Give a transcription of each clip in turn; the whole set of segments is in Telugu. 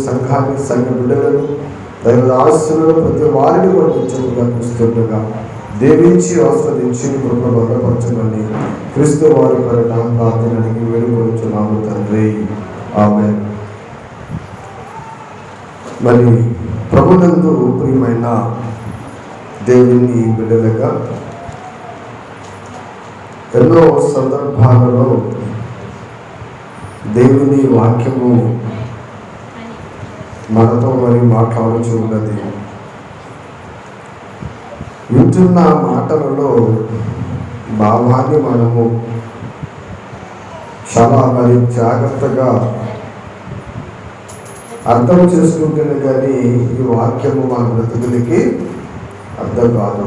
సంఘాన్ని, సంఘ బిడ్డలను, దైవ ఆస్తులను ప్రతి వారిని కూడా నిత్యముగా చూస్తుండగా దేవించి ఆస్వాదించి కృపను భద్రపరచమని క్రీస్తు వారి పరట ప్రార్థన అడిగి వేడుకొనుచున్నాము తండ్రి. ఆమేన్. మరి ప్రభునందు ప్రియమైన దేవుని బిడ్డలుగా ఎన్నో సందర్భాలలో దేవుని వాక్యము మనతో మరి మాట్లాడుచు ఉన్నది. వింటున్న మాటలలో భావాన్ని మనము చాలా మరి జాగ్రత్తగా అర్థం చేసుకుంటేనే కానీ ఈ వాక్యము మన బ్రతుకులకి అర్థం కాదు.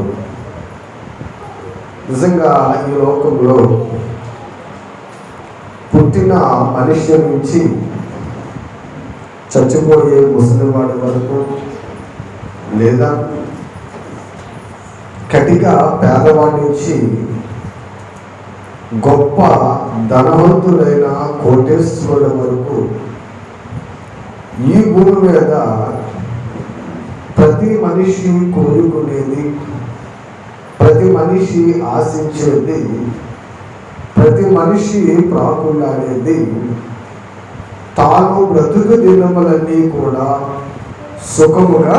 నిజంగా ఈ లోకంలో పుట్టిన మనిషి నుంచి చచ్చిపోయే ముసలివాడి వరకు, లేదా కటిగా పేదవాడి నుంచి గొప్ప ధనవంతులైన కోటేశ్వరుల వరకు ఈ భూమి మీద ప్రతి మనిషి కోరుకునేది, ప్రతి మనిషి ఆశించేది, ప్రతి మనిషి ప్రాకులాడేది తాను బ్రతుకు దినములన్నీ కూడా సుఖముగా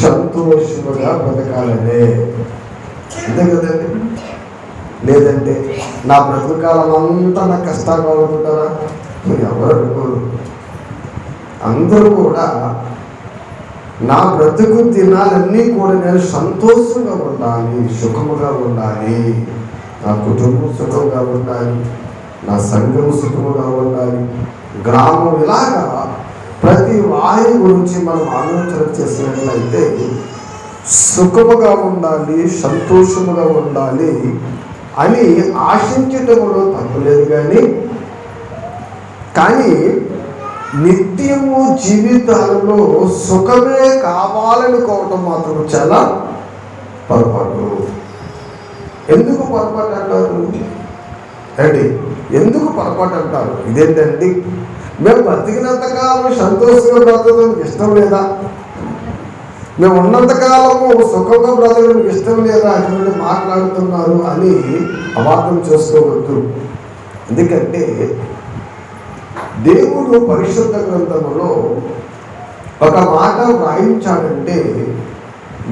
సంతోషముగా బ్రతకాలనే. అంతే కదండి. లేదంటే నా బ్రతుకాలం అంతా నా కష్టాలు అనుకుంటారా? ఎవరు అనుకోరు. అందరూ కూడా నా బ్రతుకు దినాలన్నీ కూడా నేను సంతోషంగా ఉండాలి, సుఖముగా ఉండాలి, నా కుటుంబం సుఖంగా ఉండాలి, నా సంఘం సుఖముగా ఉండాలి, గ్రామం, ఇలాగా ప్రతి వారి గురించి మనం ఆలోచన చేసినట్లయితే సుఖముగా ఉండాలి, సంతోషముగా ఉండాలి అని ఆశించటంలో తప్పులేదు. కానీ నిత్యము జీవితాలలో సుఖమే కావాలనుకోవటం మాత్రం చాలా పొరపాటు. ఎందుకు పొరపాటు అంటారు అండి? ఎందుకు పొరపాటు అంటారు? ఇదేంటండి, మేము బతికినంతకాలం సంతోషంగా బ్రతకడం ఇష్టం లేదా? మేము ఉన్నంతకాలము సుఖంగా బ్రతకడం ఇష్టం లేదా? అటువంటి మాట్లాడుతున్నారు అని అపార్థం చేసుకోవద్దు. ఎందుకంటే దేవుడు పరిశుద్ధ గ్రంథములో ఒక మాట వ్రాయించాడంటే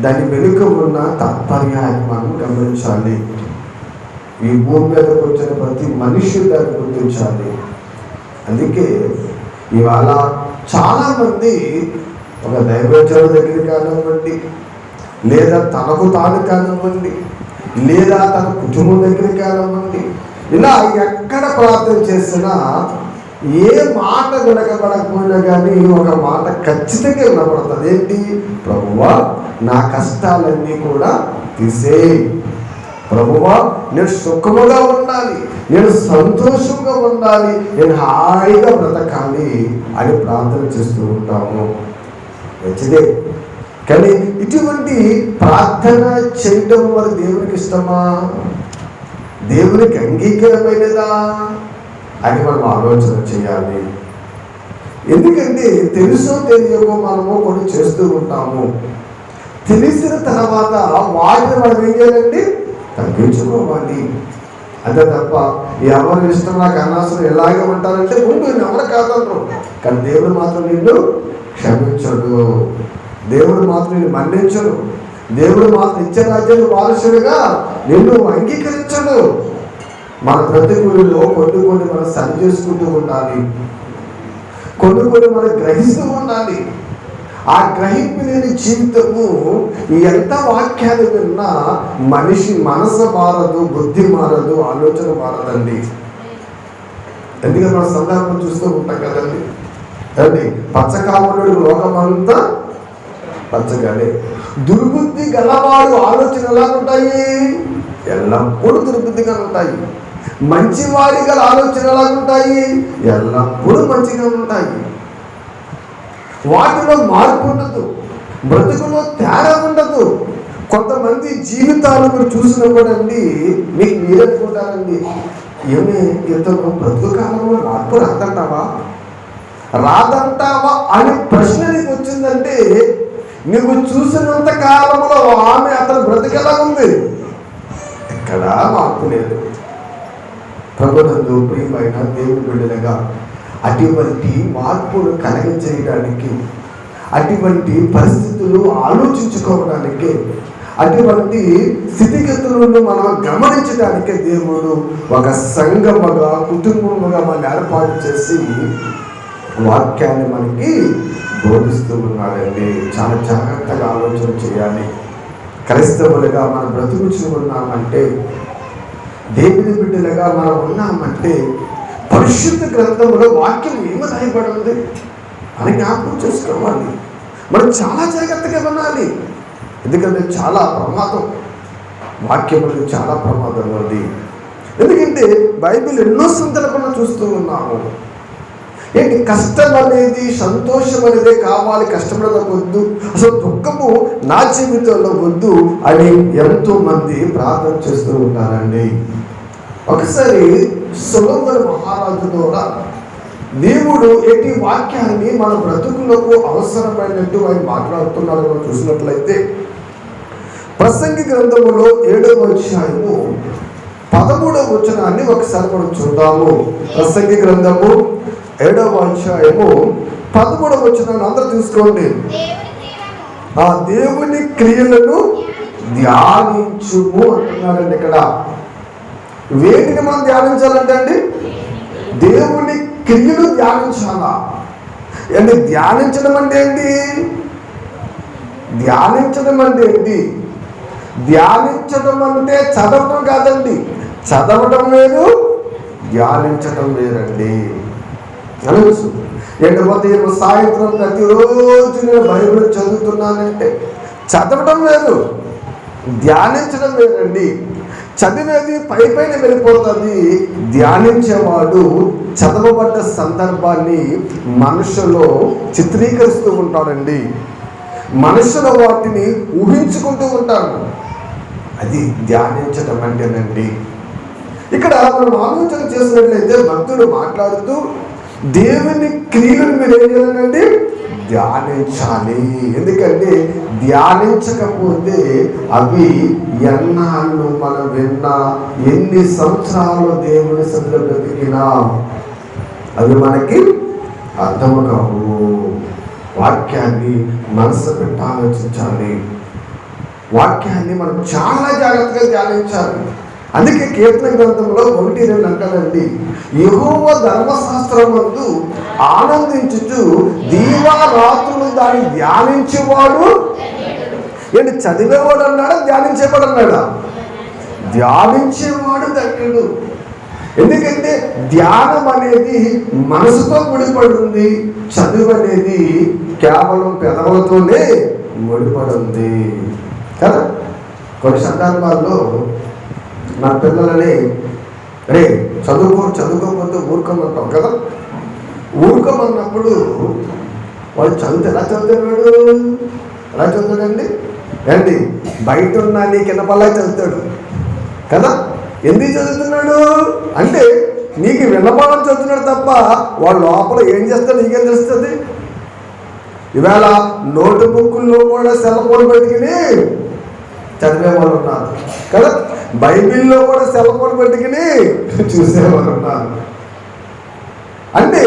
దాని వెనుక ఉన్న తాత్పర్యాన్ని మనం గమనించాలి. ఈ భూమి మీదకి వచ్చిన ప్రతి మనిషి దాన్ని గుర్తించాలి. అందుకే ఇవాళ చాలామంది ఒక దైవజనుల దగ్గర కానివ్వండి, లేదా తనకు తాను కానివ్వండి, లేదా తన కుటుంబం దగ్గర కానివ్వండి, ఇలా ఎక్కడ ప్రార్థన చేసినా ఏ మాట వినకబడకపోయినా కానీ ఒక మాట ఖచ్చితంగా వినపడుతుంది. ఏంటి? ప్రభువా నా కష్టాలన్నీ కూడా తీసేయి, ప్రభువా నేను సుఖముగా ఉండాలి, నేను సంతోషంగా ఉండాలి, నేను హాయిగా బ్రతకాలి అని ప్రార్థన చేస్తూ ఉంటాము. మంచిదే. కానీ ఇటువంటి ప్రార్థన చేయటం మరి దేవునికి ఇష్టమా? దేవునికి అంగీకారమైనదా అని మనం ఆలోచన చేయాలి. ఎందుకంటే తెలుసో తెలియకో మనము కొన్ని చేస్తూ ఉంటాము. తెలిసిన తర్వాత వాటిని మనం ఏం చేయాలండి? తగ్గించుకోవాలి. అంతే తప్ప ఎవరి ఇష్టం నాకు అనవసరం ఎలాగే ఉంటారంటే ముందు ఎవరు కాదనరు. కానీ దేవుడు మాత్రం నిన్ను క్షమించడు, దేవుడు మాత్రం నిన్ను మన్నించడు, దేవుడు మాత్రం నిత్య రాజ్యాన్ని వారసుడిగా నిన్ను అంగీకరించడు. మన బ్రతుకులలో కొన్ని మనం సరి చేసుకుంటూ ఉండాలి, కొన్ని మనం గ్రహిస్తూ ఉండాలి. ఆ గ్రహింపు లేని జీవితము ఎంత వాక్యాలు విన్నా మనిషి మనసు మారదు, బుద్ధి మారదు, ఆలోచన మారదండి. ఎందుకంటే మన సందర్భం చూస్తూ ఉంటాం కదండి. అండి పచ్చకామరుడు లోకమంతా పచ్చగానే. దుర్బుద్ధి గలవాడు ఆలోచన ఎలా ఉంటాయి? ఎల్లప్పుడూ దుర్బుద్ధిగా ఉంటాయి. మంచివాడి గల ఆలోచన ఎలా ఉంటాయి? ఎల్లప్పుడూ మంచిగా ఉంటాయి. వాటిలో మార్పు ఉండదు, బ్రతుకులో తేడా ఉండదు. కొంతమంది జీవితాలు మీరు చూసినప్పుడు అండి మీకు మీరనుకుంటారండి, ఏమి ఇతను బ్రతుకు కాలంలో మార్పు రాదంటావా? రాదంటావా అని ప్రశ్న నీకు వచ్చిందంటే నువ్వు చూసినంత కాలంలో ఆమె అతను బ్రతికేలా ఉంది. ఎక్కడా మార్పు లేదు. ప్రభునందు ప్రియమైన దేవుని బిడ్డలుగా అటువంటి మార్పును కలగజేయడానికి, అటువంటి పరిస్థితులు ఆలోచించుకోవడానికి, అటువంటి స్థితిగతులను మనం గమనించడానికే దేవుడు ఒక సంఘముగా, కుటుంబముగా మనం ఏర్పాటు చేసి వాక్యాన్ని మనకి బోధిస్తూ ఉన్నాడండి. చాలా జాగ్రత్తగా ఆలోచన చేయాలి. క్రైస్తవులుగా మనం బ్రతుకుచూ ఉన్నామంటే, దేవుని బిడ్డలుగా మనం ఉన్నామంటే పరిశుద్ధ గ్రంథంలో వాక్యం ఏమి రాయబడింది అని జ్ఞాపకం చేసుకోవాలి. మనం చాలా జాగ్రత్తగా వినాలి. ఎందుకంటే చాలా ప్రమాదం, వాక్యములు చాలా ప్రమాదం ఉంది. ఎందుకంటే బైబిల్ ఎన్నో సందర్భాలను చూస్తూ ఉన్నాము. ఏంటి కష్టం అనేది, సంతోషం అనేది కావాలి, కష్టపడడం వద్దు, అసలు దుఃఖము నా జీవితంలో వద్దు అని ఎంతో మంది ప్రార్థన చేస్తూ ఉంటారండి. ఒకసారి సొలొమోను మహారాజు ద్వారా దేవుడు ఎట్టి వాక్యాన్ని మన బ్రతుకులకు అవసరమైనట్టు ఆయన మాట్లాడుతున్నారని మనం చూసినట్లయితే ప్రసంగి గ్రంథములో 7వ అధ్యాయము 13వ వచనాన్ని ఒకసారి మనం చూద్దాము. ప్రసంగి గ్రంథము 7వ అధ్యాయము 13వ వచనాన్ని అందరూ తీసుకోండి. ఆ దేవుని క్రియలను ధ్యానించుము అంటున్నారండి. ఇక్కడ వేటిని మనం ధ్యానించాలంటే అండి, దేవుని క్రియలు ధ్యానించాలా. అంటే ధ్యానించడం అంటే ఏంటి? ధ్యానించడం అంటే ఏంటి? ధ్యానించడం అంటే చదవడం కాదండి. చదవడం వేరు, ధ్యానించడం వేరండి. తెలుసు. ఉదయం సాయంత్రం ప్రతిరోజు నేను బైబిల్ చదువుతున్నానంటే చదవడం వేరు, ధ్యానించడం వేరండి. చదివేది పై పైన వెళ్ళిపోతుంది. ధ్యానించేవాడు చదవబడ్డ సందర్భాన్ని మనసులో చిత్రీకరిస్తూ ఉంటాడండి. మనసులో వాటిని ఊహించుకుంటూ ఉంటాడు. అది ధ్యానించడం అంటేనండి. ఇక్కడ మనం ఆలోచన చేసినట్లయితే భక్తుడు మాట్లాడుతూ దేవుని క్రియలను మీరు ఏం చేయాలండి? ధ్యానించాలి. ఎందుకంటే ధ్యానించకపోతే అవి ఎన్నాళ్ళు మనం విన్నా, ఎన్ని సంవత్సరాలు దేవుని సన్నిధిలో బ్రతికినా అవి మనకి అర్థము కావు. వాక్యాన్ని మనసు పెట్టి ఆలోచించాలి. వాక్యాన్ని మనం చాలా జాగ్రత్తగా ధ్యానించాలి. అందుకే కీర్తన గ్రంథంలో 1:2 అంటారండి, యెహోవా ధర్మశాస్త్రమందు ఆనందించుచు దీవారాత్రులు దాన్ని ధ్యానించేవాడు. ఏంటి, చదివేవాడు అన్నాడా, ధ్యానించేవాడు అన్నాడా? ధ్యానించేవాడు ధన్యుడు. ఎందుకంటే ధ్యానం అనేది మనసుతో ముడిపడి ఉంది, చదువు అనేది కేవలం పెదవులతోనే ముడిపడి ఉంది కదా. కొన్ని సందర్భాల్లో నా పిల్లలని రే చదువుకోకపోతే ఊరుకోమంటాం కదా. ఊరుకోమన్నప్పుడు వాడు చదివితే ఎలా చదువుతాడండి? ఏంటి, బయట ఉన్న నీ కింద పల్లా చదువుతాడు కదా. ఎందుకు చదువుతున్నాడు అంటే నీకు విన్నపాలని చదువుతున్నాడు తప్ప వాడు లోపల ఏం చేస్తాడు నీకేం తెలుస్తుంది? ఇవాళ నోటు బుక్కుల్లో కూడా సెల్ ఫోన్ పెట్టుకుని చదివే వాళ్ళు ఉన్నారు కదా. బైబిల్లో కూడా సెల్ ఫోన్ పెట్టుకుని చూసేవాళ్ళు ఉన్నారు. అంటే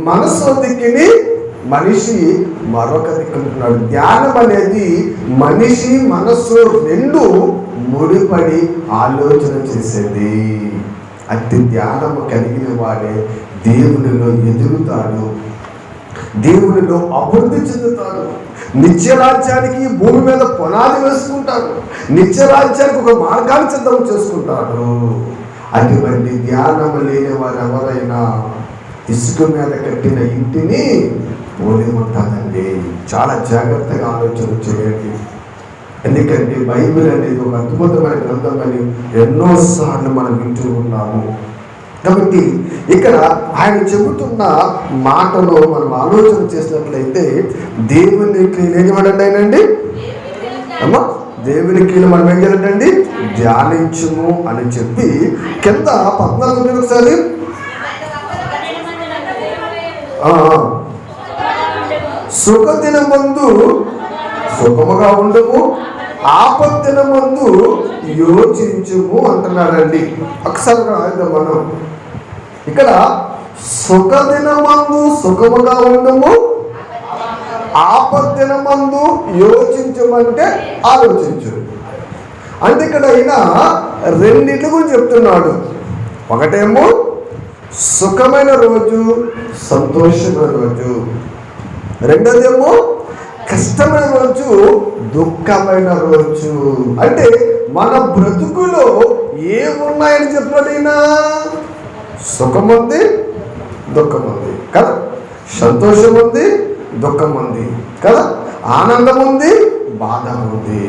మనసు దిక్కుని మనిషి మరొక దిక్కుంటున్నాడు. ధ్యానం అనేది మనిషి మనస్సు రెండు ముడిపడి ఆలోచన చేసేది. అతి ధ్యానము కలిగిన వాడే దేవునిలో ఎదుగుతాడు, దేవునిలో అభివృద్ధి చెందుతాడు, నిత్యరాజ్యానికి భూమి మీద పునాది వేసుకుంటాడు, నిత్యరాజ్యానికి ఒక మార్గాన్ని సిద్ధం చేసుకుంటాడు. అటువంటి ధ్యానం లేని వారు ఎవరైనా ఇసుక మీద కట్టిన ఇంటిని పోలి ఉంటుందండి. చాలా జాగ్రత్తగా ఆలోచన చేయండి. ఎందుకంటే బైబిల్ అనేది ఒక అద్భుతమైన గ్రంథం అని ఎన్నోసార్లు మనం వింటూ ఉన్నాము. కాబట్టి ఇక్కడ ఆయన చెబుతున్న మాటలో మనం ఆలోచన చేసినట్లయితే దేవుని క్రియలు ఏం చేయమండి ఆయనండి అమ్మా, దేవుని క్రియలు మనం ఏం చేయాలండి? ధ్యానించుము అని చెప్పి కింద 14 ఒకసారి సుఖదినమందు సుఖముగా ఉండము, ఆపద్దినమందు యోచించుము అంటున్నాడండి. ఒకసారి రాద్దాం మనం. ఇక్కడ సుఖదినమందు సుఖముగా ఉండము, ఆపద్దినమందు యోచించమంటే ఆలోచించు. అంటే ఇక్కడ అయినా రెండింటి గురించి చెప్తున్నాడు. ఒకటేమో సుఖమైన రోజు, సంతోషమైన రోజు. రెండోదేమో కష్టమైన రోజు, దుఃఖమైన రోజు. అంటే మన బ్రతుకులో ఏమున్నాయని చెప్పినట్టయినా సుఖం ఉంది, దుఃఖం ఉంది కదా, సంతోషం ఉంది, దుఃఖం ఉంది కదా, ఆనందం ఉంది, బాధ ఉంది.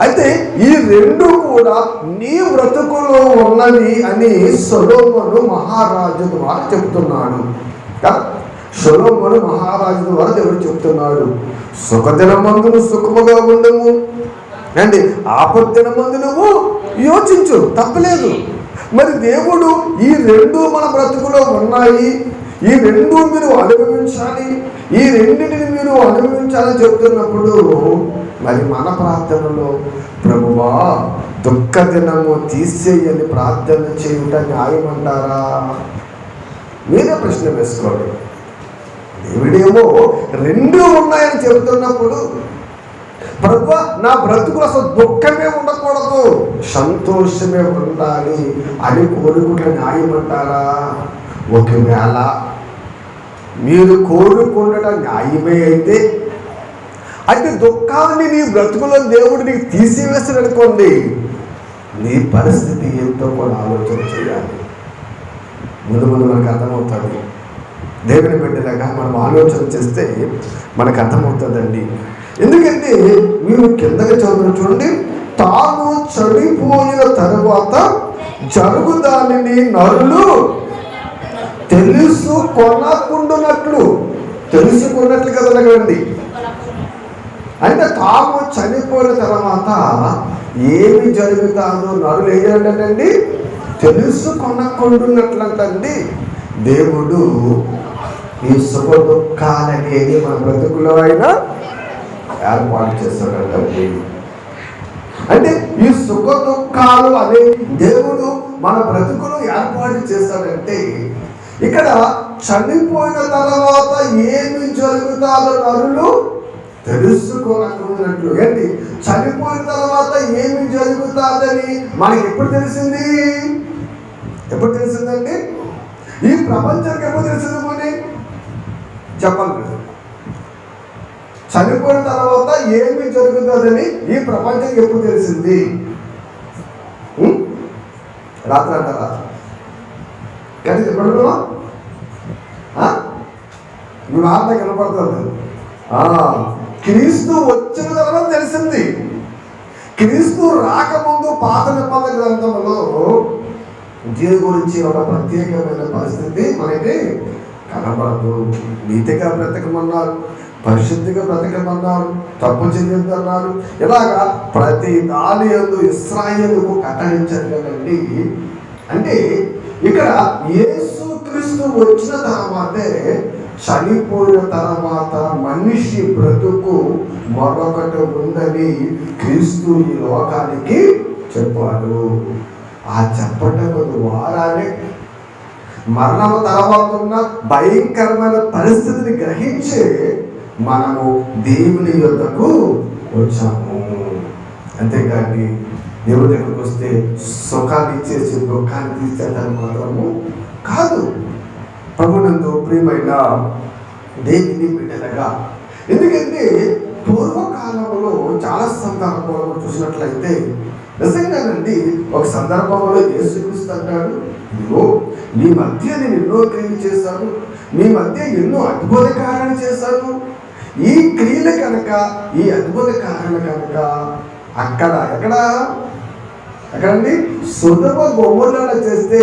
అయితే ఈ రెండు కూడా నీ బ్రతుకులో ఉన్నవి అని సొలొమోను మహారాజు ద్వారా చెప్తున్నాడు కదా. సొలొమోను మహారాజు ద్వారా దేవుడు చెప్తున్నాడు, సుఖదినమందు నువ్వు సుఖముగా ఉండము అండి, ఆపద్దినమందు నువ్వు యోచించు, తప్పలేదు. మరి దేవుడు ఈ రెండు మన బ్రతుకులో ఉన్నాయి, ఈ రెండు మీరు అనుభవించాలి, ఈ రెండింటిని మీరు అనుభవించాలని చెప్తున్నప్పుడు మరి మన ప్రార్థనలో ప్రభువా దుఃఖ దినము తీసేయని ప్రార్థన చేయుట న్యాయమంటారా? మీరే ప్రశ్న వేసుకోండి. దేవుడేమో రెండు ఉన్నాయని చెబుతున్నప్పుడు ప్రభువా నా బ్రతుకులు అసలు దుఃఖమే ఉండకూడదు, సంతోషమే ఉండాలి అని కోరుకుంటే న్యాయమంటారా? ఒకవేళ మీరు కోరుకుండటం న్యాయమే అయితే దుఃఖాన్ని నీ బ్రతుకులో దేవుడు నీకు తీసివేస్తాడు అనుకోండి, నీ పరిస్థితి ఏంటో కూడా ఆలోచన చేయాలి. ముందు మనకు అర్థమవుతుంది. దేవుని బిడ్డలాగా మనం ఆలోచన చేస్తే మనకు అర్థమవుతుందండి. ఎందుకంటే మీరు కిందకి చదువు చూడండి, తాను చనిపోయిన తరువాత జరుగుదానిని నరులు తెలుసుకున్నట్లు కదలగండి. అంటే తాము చనిపోయిన తర్వాత ఏమి జరుగుతాదో నరులు ఏం చేయాలంటండి, తెలుసుకొనకుండున్నట్లంటండి. దేవుడు ఈ సుఖ దుఃఖాలనేది మన బ్రతుకులో అయినా ఏర్పాటు చేస్తాడంటండి. అంటే ఈ సుఖ దుఃఖాలు అనేవి దేవుడు మన బ్రతుకులో ఏర్పాటు చేస్తాడంటే ఇక్కడ చనిపోయిన తర్వాత ఏమి జరుగుతాదో నరులు తెలుసుకోనట్టు. ఏంటి చనిపోయిన తర్వాత ఏమి జరుగుతుందని మనకి ఎప్పుడు తెలిసింది? ఎప్పుడు తెలిసిందండి? ఈ ప్రపంచానికి ఎప్పుడు తెలిసింది? పోనీ చెప్పండి. చనిపోయిన తర్వాత ఏమి జరుగుతుందని ఈ ప్రపంచానికి ఎప్పుడు తెలిసింది? రాత్రి అంటారా? కానీ చెప్పండి, మీ వార్త కనపడుతుంది. క్రీస్తు వచ్చిన తర్వాత తెలిసింది. క్రీస్తు రాకముందు పాత నిబంధన గ్రంథంలో దీని గురించి ఒక ప్రత్యేకమైన పరిస్థితి మనకి కనబడదు. నీతిగా బ్రతకమన్నారు, పరిశుద్ధిగా బ్రతకమన్నారు, తప్పు చెందన్నారు. ఇలాగా ప్రతి దాని యందు ఇశ్రాయేలుకు కట్టడించారు కదండి. అంటే ఇక్కడ యేసు క్రీస్తు వచ్చిన తర్వాతే చనిపోయిన తర్వాత మనిషి బ్రతుకు మరొకటి ఉందని క్రీస్తు ఈ లోకానికి చెప్పాడు. ఆ చెప్పటం ద్వారానే మరణం తర్వాత ఉన్న భయంకరమైన పరిస్థితిని గ్రహించి మనము దేవుని యొద్దకు వచ్చాము. అంతేకాని దేవుడి దగ్గరకు వస్తే సుఖాన్ని ఇచ్చేసి దుఃఖాన్ని తీసేదాన్ని మాత్రము కాదు. ప్రభునందు ప్రియమైన దేవుని బిడ్డలుగా, ఎందుకంటే పూర్వకాలంలో చాలా సందర్భాలను చూసినట్లయితే నిజంగానండి ఒక సందర్భంలో యేసుక్రీస్తు అంటాడు, ఇదిగో మీ మధ్య నేను ఎన్నో క్రియలు చేశాను, మీ మధ్య ఎన్నో అద్భుత కార్యాలు చేశాను. ఈ క్రియలు కనుక, ఈ అద్భుత కార్యాలు కనుక ఎక్కడండి సొదొమ గొమొర్రా చేస్తే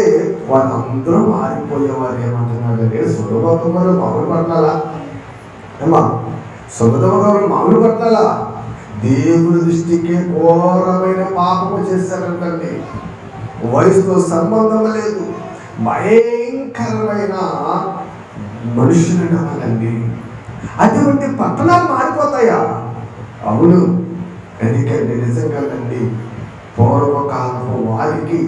వాళ్ళందరూ మారిపోయేవారు. ఏమంటున్నాడంటే సొదొమ గొమొర్రా మామూలు పట్టాలా ఏమా? సొదొమ గొమొర్రా మామూలు పట్టాలా? దేవుని దృష్టికి ఘోరమైన పాపము చేశారంటండి. వయసుతో సంబంధం లేదు, భయంకరమైన మనుషులు కావాలండి. అటువంటి పట్టణాలు మారిపోతాయా? అవును. ఎందుకంటే నిజంగానండి పూర్వకాలపు వారికి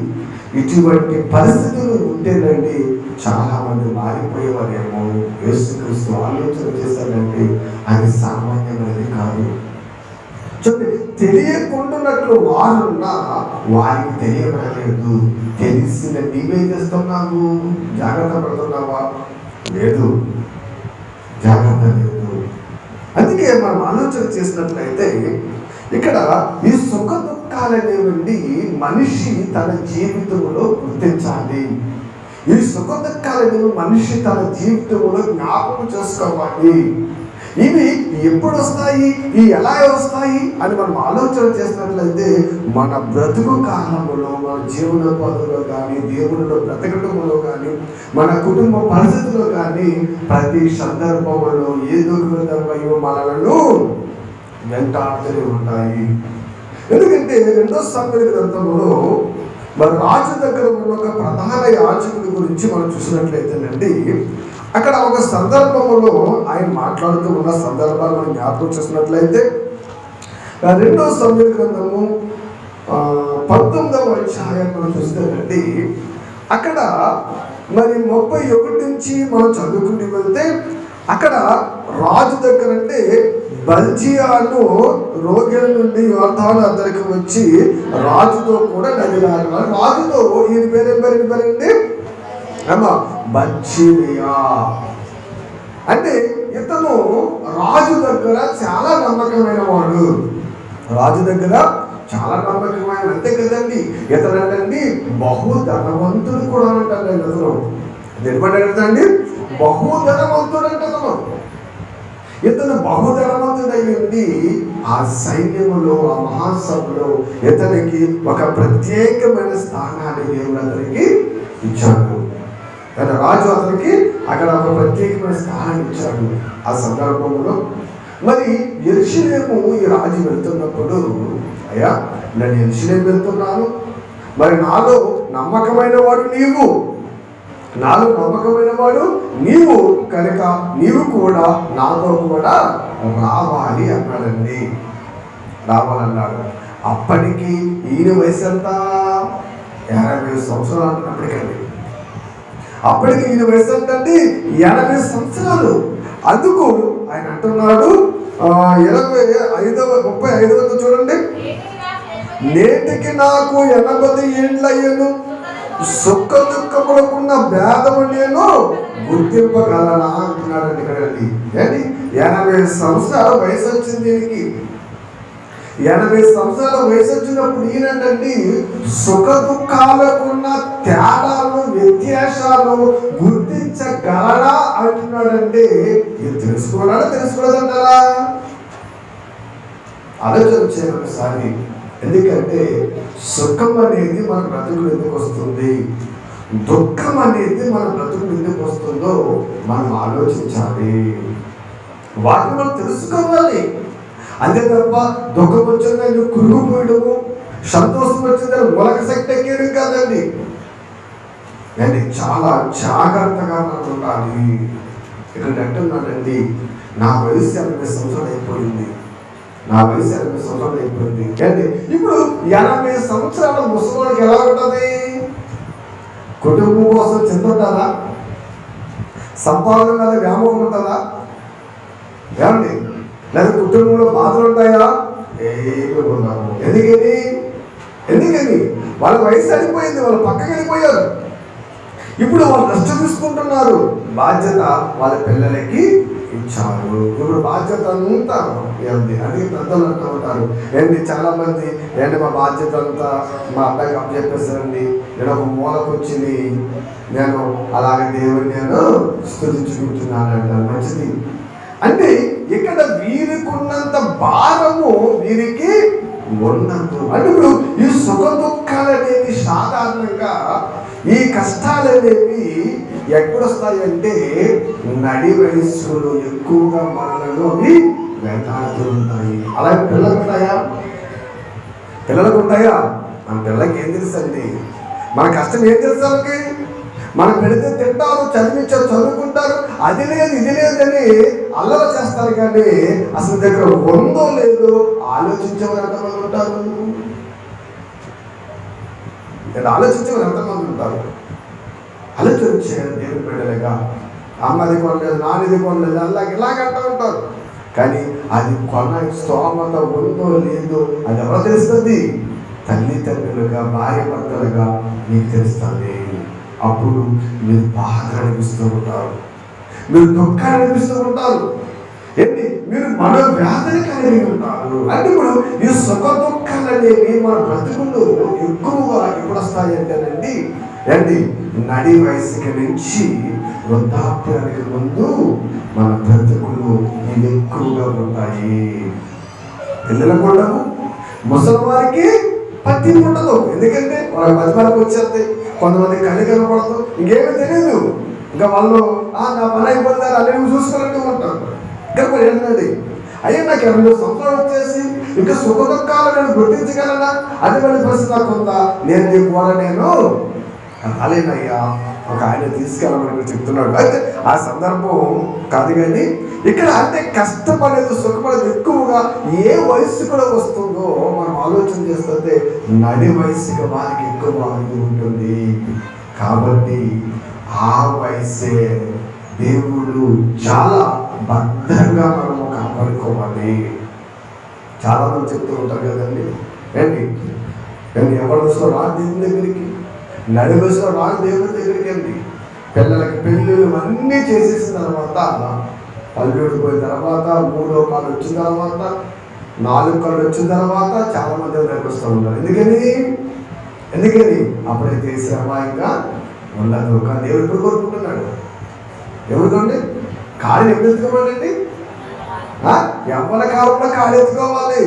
ఇటువంటి పరిస్థితులు ఉంటేనండి చాలా మంది మారిపోయేవారేమో. యేసుక్రీస్తు ఆలోచన చేశారంటే అది సామాన్యమైనది కాదు. చూడండి, తెలియకుండాన్నట్లు వారున్నా వారికి తెలియబడలేదు. తెలిసిన నీవేం చేస్తున్నావు? జాగ్రత్త పడుతున్నావా? లేదు, జాగ్రత్త లేదు. అందుకే మనం ఆలోచన చేసినట్లయితే ఇక్కడ ఈ సుఖ దుఃఖాలనేవండి మనిషి తన జీవితంలో గుర్తించాలి. ఈ సుఖ దుఃఖాలనేవి మనిషి తన జీవితంలో జ్ఞాపకం చేసుకోవాలి. ఇవి ఎప్పుడు వస్తాయి, ఇవి ఎలా వస్తాయి అని మనం ఆలోచన చేసినట్లయితే మన బ్రతుకు కాలంలో, మన జీవనోపాధిలో కానీ, దేవునిలో బ్రతకటంలో కానీ, మన కుటుంబ పరిస్థితుల్లో కానీ ప్రతి సందర్భంలో ఏదో ఒక విధంగా మనలను వెంటాడుతూనే ఉంటాయి. ఎందుకంటే 2 సమూయేలు గ్రంథంలో మరి రాజు దగ్గర ఉన్న ఒక ప్రధాన యాజకుడి గురించి మనం చూసినట్లయితేనండి, అక్కడ ఒక సందర్భంలో ఆయన మాట్లాడుతూ ఉన్న సందర్భాలు మనం జ్ఞాపకం చేసినట్లయితే 2 సమూయేలు గ్రంథము 19వ అధ్యాయం మనం చూస్తేనండి, అక్కడ మరి 31 నుంచి మనం చదువుకుని వెళ్తే అక్కడ రాజు దగ్గర అంటే బల్జియాను రోగిల నుండి యోర్దాను అద్దరికి వచ్చి రాజుతో కూడా నది దాటారు. రాజుతో ఈయన పేరేంటి? బల్జియా. అంటే ఇతను రాజు దగ్గర చాలా నమ్మకమైన వాడు. రాజు దగ్గర చాలా నమ్మకమైన, అంతే కదండి. ఇతనండి బహు ధనవంతుడు కూడా అంటాడు. ఇతను ఎటువంటి బహుధనవంతుడు అంటున్నాను. ఇతను బహుధనవంతుడైంది. ఆ సైన్యములో, ఆ మహాసభలో ఇతనికి ఒక ప్రత్యేకమైన స్థానాన్ని దేవుడు అతనికి ఇచ్చాడు. తన రాజు అతనికి అక్కడ ఒక ప్రత్యేకమైన స్థానాన్ని ఇచ్చాడు. ఆ సందర్భంలో మరి యెరూషలేము ఈ రాజు వెళ్తున్నప్పుడు, అయ్యా నేను యెరూషలేము వెళ్తున్నాను, మరి నాలో నమ్మకమైన వాడు నీవు, నాలో నమ్మకమైన వాడు నీవు కనుక నీవు కూడా నాతో కూడా రావాలి అన్నాడండి. రావాలన్నాడు. అప్పటికి ఈయన వయసు ఎంత? 80 సంవత్సరాలు అంటున్నప్పటికండి. అప్పటికి ఈయన వయసు ఎంతండి? 80 సంవత్సరాలు. అందుకు ఆయన అంటున్నాడు 35 చూడండి, నేటికి నాకు 80 ఏండ్లయ్యను, సుఖ దుఃఖములకున్న భేదము నేను గుర్తింపగలనా అంటున్నాడండి. ఇక్కడండి ఏంటి 80 సంవత్సరాల వయసు వచ్చింది దీనికి. 80 సంవత్సరాల వయసు వచ్చినప్పుడు ఈయనండి సుఖ దుఃఖాలకున్న తేడాలు, వ్యత్యాసాలు గుర్తించగలరా అంటున్నాడంటే ఇది తెలుసుకోలేదంటారా? ఆలోచన చేయాలి ఒకసారి. ఎందుకంటే సుఖం అనేది మన బ్రతుకులు ఎందుకు వస్తుంది, దుఃఖం అనేది మన బ్రతుకులు ఎందుకు వస్తుందో మనం ఆలోచించాలి. వాటిని మనం తెలుసుకోవాలి. అంతే తప్ప దుఃఖం వచ్చిందని నువ్వు కురుగుపోయడము, సంతోషం వచ్చిందని మొలక శక్తి ఎక్కేయడం కాదండి. అండి చాలా జాగ్రత్తగా మనం ఉండాలి. ఇక్కడ అంటున్నాడండి, నా వయసు 80 సంవత్సరాలు అయిపోయింది, నా వయసు 80 సంవత్సరాలు అయిపోయింది. అంటే ఇప్పుడు 80 సంవత్సరాల ముసలివాడికి ఎలా ఉంటుంది? కుటుంబం కోసం చింత ఉంటుందా? సంపాదన మీద వ్యామోహం ఉంటుందా? ఏమండి? లేదా కుటుంబంలో బాధలు ఉంటాయా? ఏమి ఉండవు. ఎందుకని వాళ్ళ వయసు అయిపోయింది, వాళ్ళు పక్కకి వెళ్ళిపోయారు. ఇప్పుడు వాళ్ళు రెస్ట్ తీసుకుంటున్నారు. బాధ్యత వాళ్ళ పిల్లలకి ఇచ్చారు. ఇప్పుడు బాధ్యత అంతా ఏంది అని పెద్దలు అంటూ ఉంటారు. ఏంటి చాలా మంది ఏంటి మా బాధ్యత అంతా మా అబ్బాయికి అప్పచెప్పేసానండి, నేను ఒక మూలకు వచ్చింది, నేను అలాగే దేవుడిని నేను స్తుతించుకుంటున్నాను అంటారు. మంచిది. అంటే ఇక్కడ వీరికి ఉన్నంత భారము వీరికి ఉండదు. అంటే ఇప్పుడు ఈ సుఖ దుఃఖాలు అనేవి సాధారణంగా, ఈ కష్టాలు అనేవి ఎక్కడొస్తాయి అంటే నడి వయస్సులో ఎక్కువగా మనలో అవి వెంటాడుతూ ఉంటాయి. అలాగే పిల్లలకు ఉంటాయా? మన పిల్లలకి ఏం తెలుసు అండి? మన కష్టం ఏం తెలుసు వాళ్ళకి? మనం పెడితే తింటారు, చదువుకుంటారు, అది లేదు ఇది లేదని అల్లరి చేస్తారు. కానీ అసలు దగ్గర ఉందో లేదో ఆలోచించేవారు ఎంతమంది ఉంటారు? ఆలోచించేవారు ఎంతమంది ఉంటారు? ఆలోచించారు దేవుని బిడ్డలుగా. అమ్మది కొనలేదు, నానిది కొనలేదు, ఇలాగంటూ ఉంటారు. కానీ అది కొన స్తోమత ఉందో లేదో అది ఎవరో తెలుస్తుంది? తల్లిదండ్రులుగా, భార్య భర్తలుగా మీకు తెలుస్తుంది. అప్పుడు మీరు బాధ అనిపిస్తూ ఉంటారు, మీరు దుఃఖాన్ని అనిపిస్తూ ఉంటారు, ఏంటి మీరు మనోవ్యాధిని కలిగి ఉంటారు. అంటే ఇప్పుడు ఈ సుఖ దుఃఖాలు అనేవి మన బ్రతుకులు ఎక్కువగా ఎప్పుడు వస్తాయి అంటేనండి, ఏంటి నడి వయసుకి నుంచి వృద్ధాప్యానికి ముందు మన బ్రతుకులు ఇవి ఎక్కువగా ఉంటాయి. పిల్లలకు ఉండవు, ముసలి వారికి పత్తి ఉండదు. ఎందుకంటే వాళ్ళ మధ్యమాలకు వచ్చేది, కొంతమంది కళ్ళు కనపడదు, ఇంకేమీ తెలియదు. ఇంకా వాళ్ళు నా పని అయిపోతారు అన్ని చూసుకున్నట్టు ఉంటారు. ఇంకా మరి ఏంటండి, అయ్యా నాకు 2 సంవత్సరాలు వచ్చేసి ఇంకా సుఖ దుఃఖాలు నేను గుర్తించగలనా? అటువంటి పరిస్థితి నాకు ఉందా? నేను నీ కూడా నేను రాలేనయ్యా. ఒక ఆయన తీసుకెళ్ళమని చెప్తున్నాడు. అయితే ఆ సందర్భం కాదు, కానీ ఇక్కడ అంటే కష్టపడేది, సుఖపడేది ఎక్కువగా ఏ వయస్సు కూడా వస్తుందో మనం ఆలోచన చేస్తుంటే నడి వయసుగా వారికి ఎక్కువ ఇది ఉంటుంది. కాబట్టి ఆ వయసే దేవుడు చాలా భద్రంగా మనము కాపాడుకోవాలి. చాలా మంది చెప్తూ ఉంటారు కదండి, ఏంటి ఎవరి దశలో రాని దేవుని దగ్గరికి, నడి వయసులో రాని దేవుని దగ్గరికి ఏంటి, పిల్లలకి పెళ్ళిళ్ళు అన్నీ చేసేసిన తర్వాత, పల్లెడు పోయిన తర్వాత, 3వ కాళ్ళు వచ్చిన తర్వాత, 4 కాళ్ళు వచ్చిన తర్వాత చాలా మంది దగ్గరికి వస్తూ ఉంటారు. ఎందుకని అప్పుడైతే శ్రమ ఇంకా ఉండదు. కానీ దేవుడు ఎప్పుడు కోరుకుంటున్నాడు? ఎవరికండి కాళ్ళు ఎప్పుడు ఎత్తుకోవాలండి? ఎవరి కాలంలో కాళ్ళు ఎత్తుకోవాలి.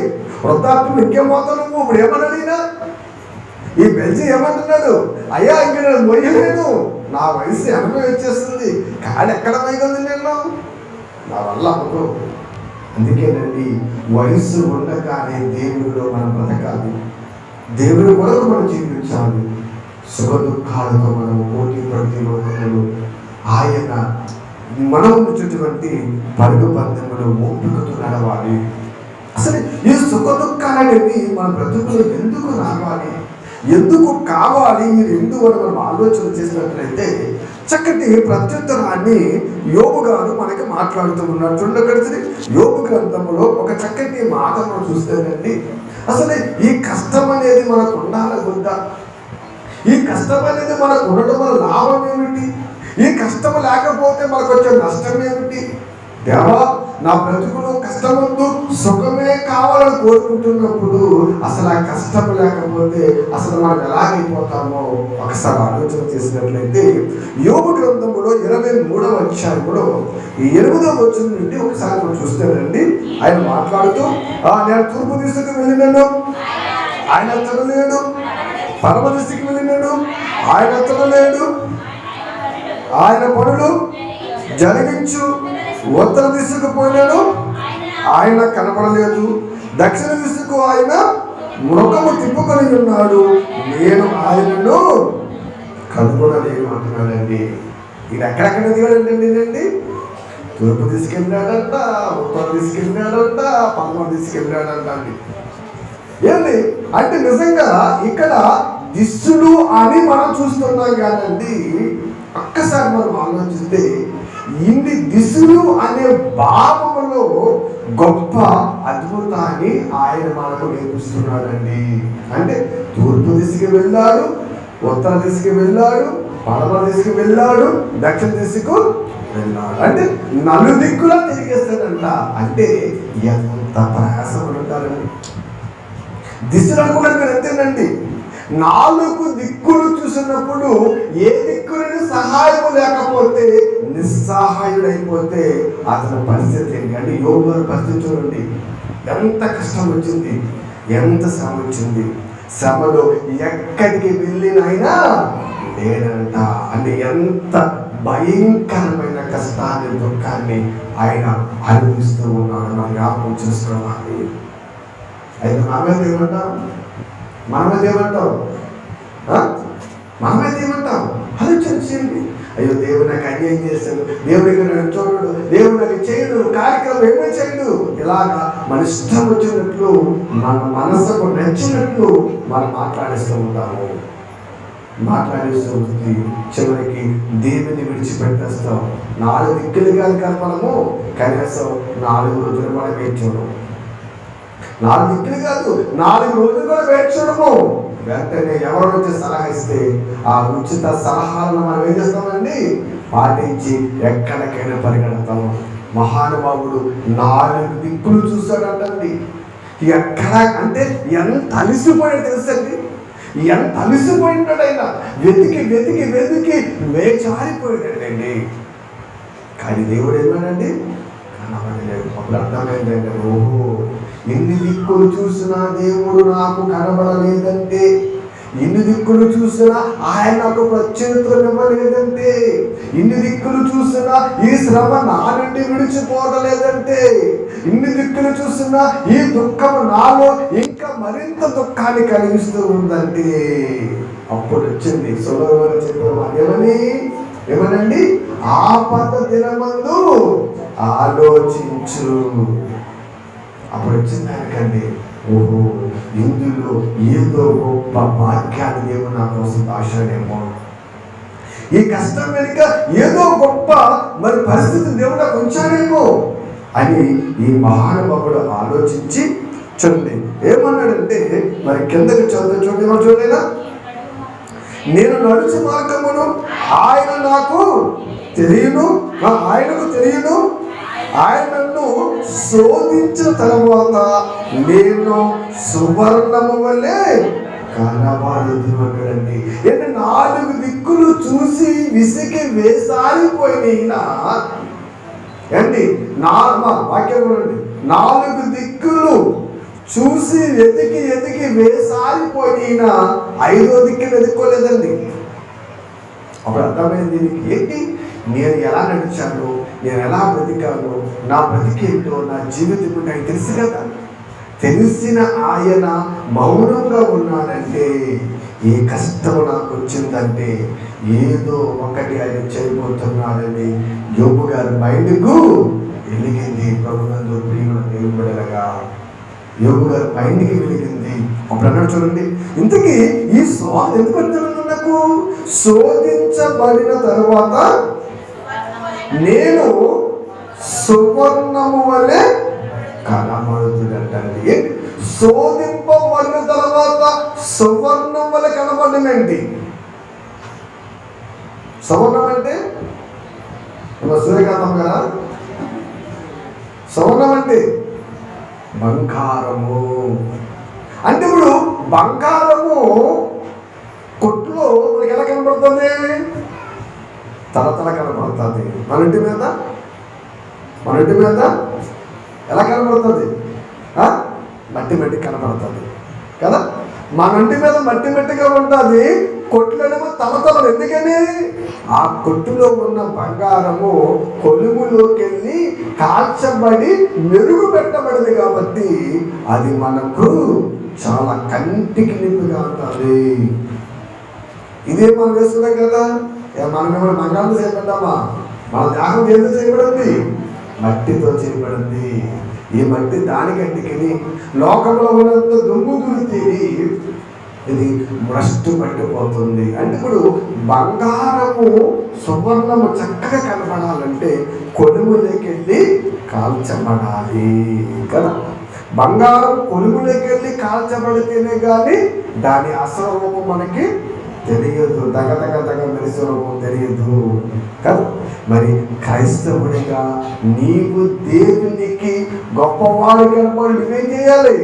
వృద్ధాప్యం ఇంకేమవుతావు నువ్వు? ఇప్పుడు ఏమన్నాడు ఈ బెల్జీ ఏమంటున్నాడు? అయ్యా ఇంక నేను మొయ్యలేను, నా వయసు 80 వచ్చేస్తుంది, కాళ్ళు ఎక్కడ మైగొంది నేను, నా వల్ల అవ్వదు. అందుకేనండి వయసు ఉండగానే దేవుడిలో మనం బ్రతకాలి, దేవుడి కొరకు మనం జీవించాలి. సుఖ దుఃఖాలతో మనం పోటీ పడి లోకములు ఆయన మనం ఉన్నటువంటి పరుగు పందెములు ఓపికతో నడవాలి. అసలు ఈ సుఖ దుఃఖాలు అనేవి మన బ్రతుకులు ఎందుకు రావాలి, ఎందుకు కావాలి, మీరు ఎందుకు అని మనం ఆలోచన చేసినట్లయితే చక్కటి ప్రత్యుత్తరాన్ని యోబు గారు మనకి మాట్లాడుతూ ఉన్నారు. చూడగలిసి యోబు గ్రంథంలో ఒక చక్కటి మాట మనం చూస్తేనండి, అసలు ఈ కష్టం అనేది మనకు ఉండాలి వద్దా? ఈ కష్టం అనేది మనకు ఉండడం వల్ల లాభం ఏమిటి? ఈ కష్టం లేకపోతే మనకు వచ్చే నష్టం ఏమిటి? దేవా నా బ్రతుకులో కష్టం వద్దు, సుఖమే కావాలని కోరుకుంటున్నప్పుడు అసలు ఆ కష్టం లేకపోతే అసలు మనం ఎలాగైపోతామో ఒకసారి ఆలోచన చేసినట్లయితే యోబు గ్రంథంలో 23వ అధ్యాయంలో 8వ వచనం నుండి ఒకసారి మనం చూస్తేనండి, ఆయన మాట్లాడుతూ నేను తూర్పు దిశకు వెళ్ళినాను, ఆయన చూడలేడు, పరమ దిశకు వెళ్ళినాడు, ఆయన చూడలేడు, ఆయన పనులు జరిగించు, ఉత్తర దిశకు పోయినాడు, ఆయన కనపడలేదు, దక్షిణ దిశకు ఆయన ముఖము తిప్పుకొని ఉన్నాడు, నేను ఆయనను కనుగొనలేను అంటున్నాడండి. ఈయన ఎక్కడెక్కడ దిగాడండి? తూర్పు తీసుకెళ్ళాడంట, ఉత్తర తీసుకెళ్ళాడంట, పడమర తీసుకెళ్ళాడంట అండి. ఏంటి అంటే నిజంగా ఇక్కడ దిశలు అని మనం చూస్తున్నాం కాదండి, ఒక్కసారి మనం ఆలోచిస్తే ఇన్ని దిశలు అనే భావములో గొప్ప అద్భుతాన్ని ఆయన మనకు నేర్పిస్తున్నాడండి. అంటే తూర్పు దిశకి వెళ్ళాడు, ఉత్తర దిశకి వెళ్ళాడు, పడమర దిశకి వెళ్ళాడు, దక్షిణ దిశకు వెళ్ళాడు. అంటే 4 దిక్కులా తిరిగేస్తాడంట. అంటే ఎంత ప్రయాసపడి ఉంటారండి. దిశలు అనుకున్నది మీరు ఎంతేనండి, 4 దిక్కులు చూసినప్పుడు ఏ దిక్కులని సహాయం లేకపోతే నిస్సహాయుడైపోతే అతని పరిస్థితి ఏంటి అంటే యోబు గారి పరిస్థితి చూడండి, ఎంత కష్టం వచ్చింది, ఎంత శ్రమ వచ్చింది, శ్రమలో ఎక్కడికి వెళ్ళినైనా లేదంట. అంటే ఎంత భయంకరమైన కష్టాన్ని, దుఃఖాన్ని ఆయన అనుభవిస్తూ ఉన్నాడు. మనం జ్ఞాపకం చేసుకోవాలి. అయితే మనమైతే ఏమంటాం? మనమైతే ఏమంటాం? ఆలోచన చేయండి. అయ్యో దేవుడు నాకు అన్యాయం చేస్తాడు, దేవుడికి నన్ను చూడడు, దేవుడు నాకు చేయడు, కార్యక్రమం ఏమీ చేయడు, ఇలాగా మన ఇష్టం వచ్చినట్లు మన మనసుకు నచ్చినట్లు మనం మాట్లాడిస్తూ ఉంటాము. మాట్లాడిస్తూ ఉంటుంది, చివరికి దేవుని విడిచిపెట్టేస్తాం. 4 దిక్కులు కనుక మనము కనీసం 4 రోజులు కూడా వేచడం, 4 దిక్కులు కాదు 4 రోజులు కూడా వేచడము. వెంటనే ఎవరి నుంచి సలహా ఇస్తే ఆ ఉచిత సలహాలను మనం ఏం చేస్తామండి, పాటించి ఎక్కడికైనా పరిగెడతాము. మహానుభావుడు 4 దిక్కులు చూస్తాడంటండి. ఎక్కడ అంటే ఎంత అలిసిపోయాడు తెలుసండి, ఎంత అలిసిపోయింటాడైనా, వెతికి వెతికి వెతికి వేచారిపోయాడండి. కానీ దేవుడు ఏమన్నాడండి, కనబడలేదు. అప్పుడు అర్థమైందండి, ఓహో ఎన్ని దిక్కులు చూసినా దేవుడు నాకు కనబడలేదంటే, ఎన్ని దిక్కులు చూసినా ఆయన నాకు ప్రత్యుత్తరం ఇవ్వలేదంటే, ఇన్ని దిక్కులు చూసినా ఈ శ్రమ నా నుండి విడిచిపోవలేదంటే, ఇన్ని దిక్కులు చూసినా ఈ దుఃఖం నాలో ఇంకా మరింత దుఃఖాన్ని కలిగిస్తూ ఉందంటే, అప్పుడు వచ్చింది సొలొమోను చెప్పిన ఏమనండి, ఆపద దినమందు ఆలోచించు. అప్పుడు వచ్చింది దానికండి, ఓహో ఇందులో ఏదో గొప్ప భాగ్యాన్ని దేవుడు నా కోసం దాచాడేమో, ఈ కష్టం వెనుక ఏదో గొప్ప మరి పరిస్థితి దేవుడు నాకు ఉంచాడేమో అని ఈ మహానుభావుడు ఆలోచించి చూడండి ఏమన్నాడంటే, మరి కిందకి చూడలేదా, నేను నడుచు మార్గమును ఆయన నాకు తెలియను, ఆయనకు తెలియను, ఆయన నన్ను శోధించిన తర్వాత నేను సువర్ణము వల్లే కనబడుతున్నాడండి. అంటే 4 దిక్కులు చూసి విసిగి వేసారిపోయినా అండి, వాక్యం 4 దిక్కులు చూసి ఎదికి ఎదికి వేసారిపోయినా 5వ దిక్కులు ఎదుర్కోలేదండి. అప్పుడు అర్థమైంది దీనికి, ఏంటి నేను ఎలా నడిచాను, నేను ఎలా బ్రతికాను, నా బ్రతికేంటో, నా జీవితం నాకు తెలుసు కదా. తెలిసిన ఆయన మౌనంగా ఉన్నాడంటే, ఏ కష్టం నాకు వచ్చిందంటే ఏదో ఒకటి ఆయన చేయబోతున్నాడని యోబు గారి మైండ్కు వెలిగింది. ప్రభునందు ప్రియుల దేవుని బిడ్డలుగా యోబు గారి మైండ్కి వెలిగింది. అప్పుడు అన్నాడు చూడండి, ఇంతకీ ఈ శోధన ఎందుకు వచ్చింది నాకు, శోధించబడిన తర్వాత నేను సువర్ణము వలె కనబడుతుందండి. శోధింపబడిన తర్వాత సువర్ణం వలె కనబడడం ఏంటి? సువర్ణం అంటే సూర్యకాంతం కదా, సువర్ణం అంటే బంగారము. అంటే ఇప్పుడు బంగారము కొట్టులో మనకి ఎలా కనబడుతుంది, తలతల కనబడుతుంది. మన ఇంటి మీద ఎలా కనబడుతుంది, మట్టి మట్టి కనబడుతుంది కదా. మన ఇంటి మీద మట్టి మట్టిగా ఉంటుంది, కొట్టులోనేమో తలతలలు. ఎందుకని ఆ కొట్టులో ఉన్న బంగారము కొలుములోకి వెళ్ళి కాల్చబడి మెరుగు పెట్టబడింది కాబట్టి అది మనకు చాలా కంటికి నింపుగా ఉంటుంది. ఇదే మనం వేస్తున్నాం కదా, మనం ఏమైనా బంగారం చేయబడ్డామా? మన దేహం ఏదో చేయబడింది, మట్టితో చేయబడింది. ఈ మట్టి దానికంటికి లోకంలో ఉన్నంత దుమ్ము దులితేరి ఇది భ్రష్టు పట్టిపోతుంది. అంటే ఇప్పుడు బంగారము సువర్ణము చక్కగా కనపడాలంటే కొలుములోకి వెళ్ళి కాల్చబడాలి కదా. బంగారం కొలుములోకి వెళ్ళి కాల్చబడితేనే కానీ దాని అసలు రూపం మనకి తెలియదు, దగ మెరిసే రూపం తెలియదు కదా. మరి క్రైస్తవుడిగా నీవు దేవునికి గొప్పవాడు కనబడి నువ్వేం చేయాలి,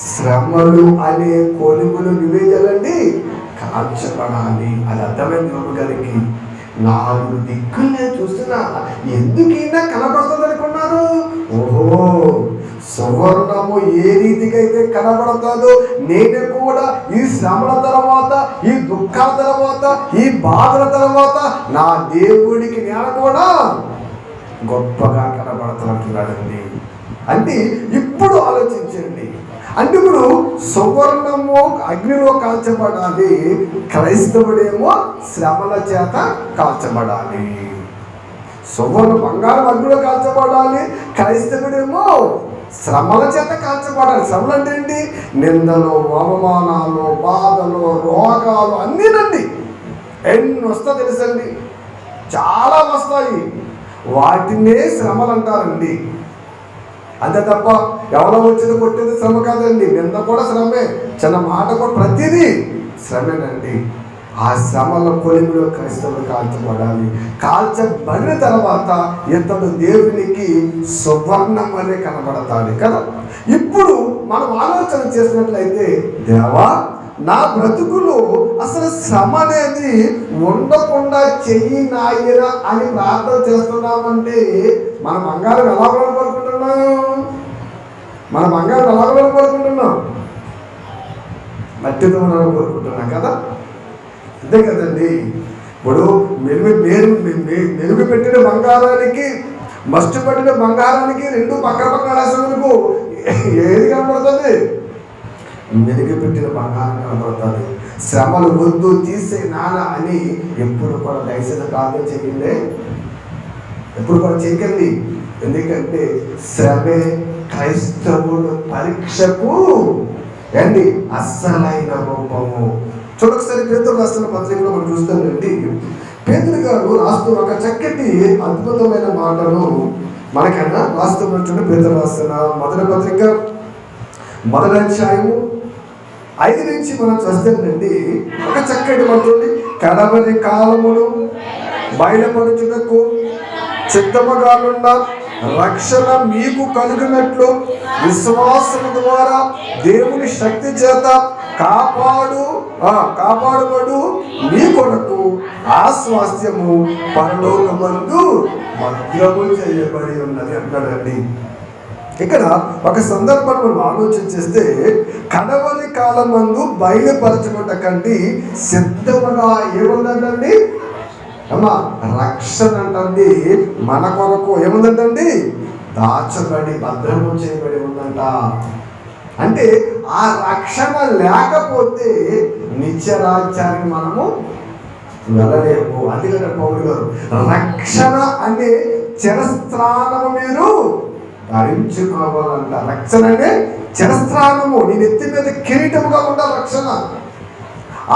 శ్రమలు అనే కొలుములు నువ్వేం చేయాలండి, కాల్చబడాలి. అది అర్థమైంది యోబు గారికి. 4 దిక్కులే చూస్తున్నా ఎందుకైనా కనబడుతుంది అనుకున్నారు. ఓహో సువర్ణము ఏ రీతిగా అయితే కనబడుతుందో నేను కూడా ఈ శ్రమల తర్వాత, ఈ దుఃఖాల తర్వాత, ఈ బాధల తర్వాత నా దేవుడికి నేను కూడా గొప్పగా కనబడుతున్నట్టున్నాడండి. అంటే ఇప్పుడు ఆలోచించండి, అంటే ఇప్పుడు సువర్ణము అగ్నిలో కాల్చబడాలి, క్రైస్తవుడేమో శ్రమల చేత కాల్చబడాలి. సువర్ణ బంగారం అగ్నిలో కాల్చబడాలి, క్రైస్తవుడేమో శ్రమల చేత కాల్చబడాలి. శ్రమలు అంటే ఏంటి? నిందలు, అవమానాలు, బాధలు, రోగాలు అన్నీనండి. ఎన్ని వస్తా తెలుసండి, చాలా వస్తాయి. వాటినే శ్రమలు అంటారండి. అంతే తప్ప ఎవరో వచ్చింది కొట్టింది శ్రమ కాదండి. నింద కూడా శ్రమే, చిన్న మాట కూడా ప్రతిదీ శ్రమేనండి. ఆ శ్రమల కొలిమిలో క్రైస్తవులు కాల్చబడాలి. కాల్చబడిన తర్వాత ఇతడు దేవునికి సువర్ణం అనే కనబడతాడు కదా. ఇప్పుడు మనం ఆలోచన చేసినట్లయితే, దేవా నా బ్రతుకులో అసలు శ్రమ అనేది ఉండకుండా చెయ్యి నాయన అని ప్రార్థన చేస్తున్నామంటే మన బంగారం ఎలా పడుకుంటున్నాం? మన బంగారం ఎలా పడుకుంటున్నాం? మట్టితో మనం కోరుకుంటున్నాం కదా. అంతే కదండి. ఇప్పుడు మెరుగు పెట్టిన బంగారానికి, మస్టు పట్టిన బంగారానికి రెండు పక్క పక్కన రాసినందుకు ఏది కనబడుతుంది? మెరుగు పెట్టిన బంగారం కనబడుతుంది. శ్రమలు వద్దు, తీసే నాన్న అని ఎప్పుడు కూడా దయచేసి ప్రార్థన చేయండి, ఎప్పుడు కూడా చేయకండి. ఎందుకంటే శ్రమే క్రైస్తవుడు పరీక్షకు ఏంటి అస్సలైన రూపము. చూడొకసారి పేతురు రాస్తున్న పత్రికలో మనం చూస్తామండి. పేతురు గారు రాస్తూ ఒక చక్కటి అద్భుతమైన మాటలు మనకన్నా రాస్తున్నట్టు పేతురు రాస్తున్న మొదటి పత్రిక 1వ అధ్యాయము 5 నుంచి మనం చూస్తానండి. ఒక చక్కటి మాటండి. కడవరి కాలమును బయలుపరచుటకు చిత్తముగా ఉన్న రక్షణ మీకు కలుగునట్లు విశ్వాసము ద్వారా దేవుని శక్తి చేత కాపాడుబడు మీ కొరకు ఆ స్వాస్థ్యము పరలోకమందు భద్రము చేయబడి ఉన్నది అంటాడండి. ఇక్కడ ఒక సందర్భాన్ని మనం ఆలోచన చేస్తే, కడవరి కాలమందు బయలుపరచుకుంట కంటే సిద్ధముగా ఏముందంటండి అమ్మా రక్షణ అంటండి. మన కొరకు ఏముందంటండి? దాచబడి భద్రము చేయబడి ఉందంట. అంటే ఆ రక్షణ లేకపోతే నిత్యరాజ్యానికి మనము వెళ్ళలేము. అందుకని పౌలు గారు రక్షణ అనే చిరస్త్రానము మీరు ధరించుకోవాలంట. రక్షణ అంటే చిరస్త్రానము, నీ నెత్తి మీద కిరీటముగా ఉండాలి రక్షణ.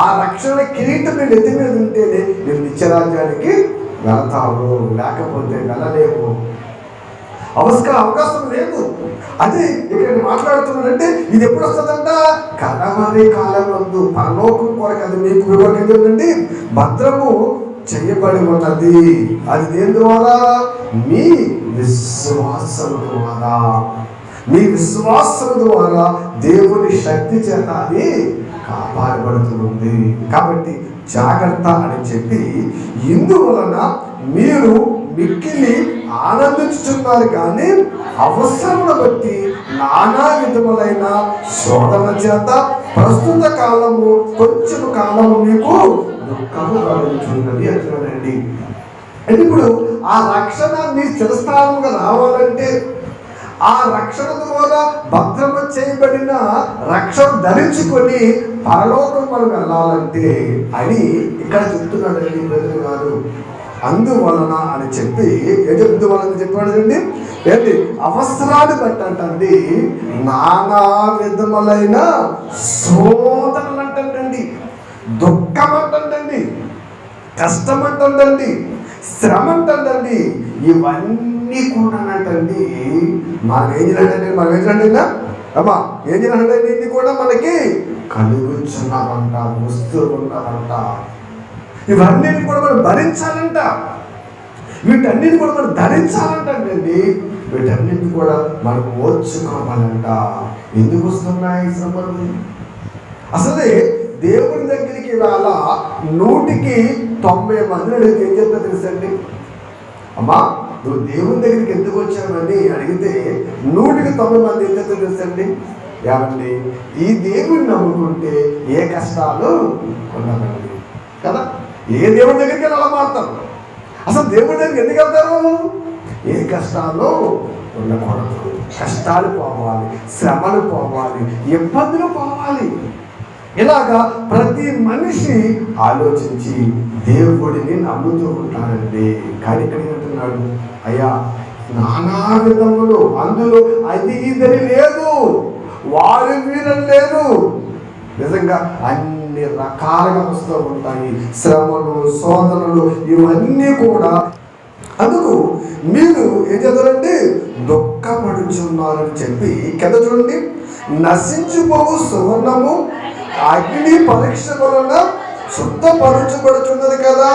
ఆ రక్షణ కిరీటం నీ నెత్తి మీద ఉంటేనే నేను నిత్యరాజ్యానికి వెళ్తావు, లేకపోతే వెళ్ళలేవు. అవకాశం లేదు. అదే ఇక్కడ మాట్లాడుతున్నానంటే ఇది ఎప్పుడు వస్తుందంట? కడవరి కాలం నందు పరలోకం కొరకు అది మీకు వివరించండి భద్రము చేయబడి ఉన్నది. అది దేని ద్వారా? మీ విశ్వాసము ద్వారా. మీ విశ్వాసము ద్వారా దేవుని శక్తి చేత అది కాపాడబడుతుంది. కాబట్టి జాగ్రత్త అని చెప్పి, ఇందువలన మీరు మిక్కిలి ఆనందించుతున్నారు కానీ అవసరమును బట్టి నానా విధములైన శోధన చేత ప్రస్తుత కాలము కొంచెం కాలము మీకు దుఃఖము కలుగుతున్నది అంటున్నాడండి. ఇప్పుడు ఆ రక్షణ మీ చిరస్థానముగా రావాలంటే, ఆ రక్షణ ద్వారా భద్రమ చేయబడిన రక్షణ ధరించుకొని పరలోకం మనం వెళ్ళాలంటే అని ఇక్కడ చెప్తున్నాడండి బ్రదర్ గారు. అందువలన అని చెప్పి ఎందువలన చెప్పాడండి? ఏంటి? అవసరాన్ని బట్టి అంటండి నానా విధములైన శోధనలు అంటండి, దుఃఖం అంటండి, కష్టం అంటండి, శ్రమ అంటండి. ఇవన్నీ కూడా అంటండి మనం ఏం చేయాలంటే అమ్మా ఏం చేయాలంటే ఇన్ని కూడా మనకి కలుగుతున్నారంట, వస్తూ ఉన్నారంట. ఇవన్నిటి కూడా మనం భరించాలంట, వీటన్నిటి కూడా మనం ధరించాలంటండి, వీటన్నిటి కూడా మనం ఓర్చుకోవాలంట. ఎందుకు వస్తున్నాయి శ్రమలు? అసలే దేవుని దగ్గరికి ఇవాళ 190 మందిని అడిగితే ఏం చెప్తా తెలుసండి? అమ్మా నువ్వు దేవుని దగ్గరికి ఎందుకు వచ్చామని అడిగితే 190 మంది ఏం చెప్తా తెలుసండి? ఏమండి, ఈ దేవుడిని నమ్ముకుంటే ఏ కష్టాలు ఉండవండి కదా. ఏ దేవుడి దగ్గరికి వెళ్ళి అలా మారుతారు? అసలు దేవుడి దగ్గరికి ఎందుకు వెళ్తారు? ఏ కష్టాలు ఉండకూడదు. కష్టాలు పోవాలి, శ్రమలు పోవాలి, ఇబ్బందులు పోవాలి. ఇలాగా ప్రతి మనిషి ఆలోచించి దేవుడిని నమ్ముతూ ఉంటాడండి. కానీ ఇక్కడ ఏమంటున్నాడు, అయ్యా నానా విధములు, అందులో అది ఇదని లేదు, వారి వీరని లేదు. నిజంగా అన్ని రకాలుగా వస్తూ ఉంటాయి శ్రమలు, శోధనలు, ఇవన్నీ కూడా. అందుకు మీరు ఏం చేద్దారండి, దుఃఖపడుచున్నారని చెప్పి కింద చూడండి, నశించిపోవు సువర్ణము అగ్ని పరీక్ష వలన శుద్ధపరచబడుచున్నది కదా,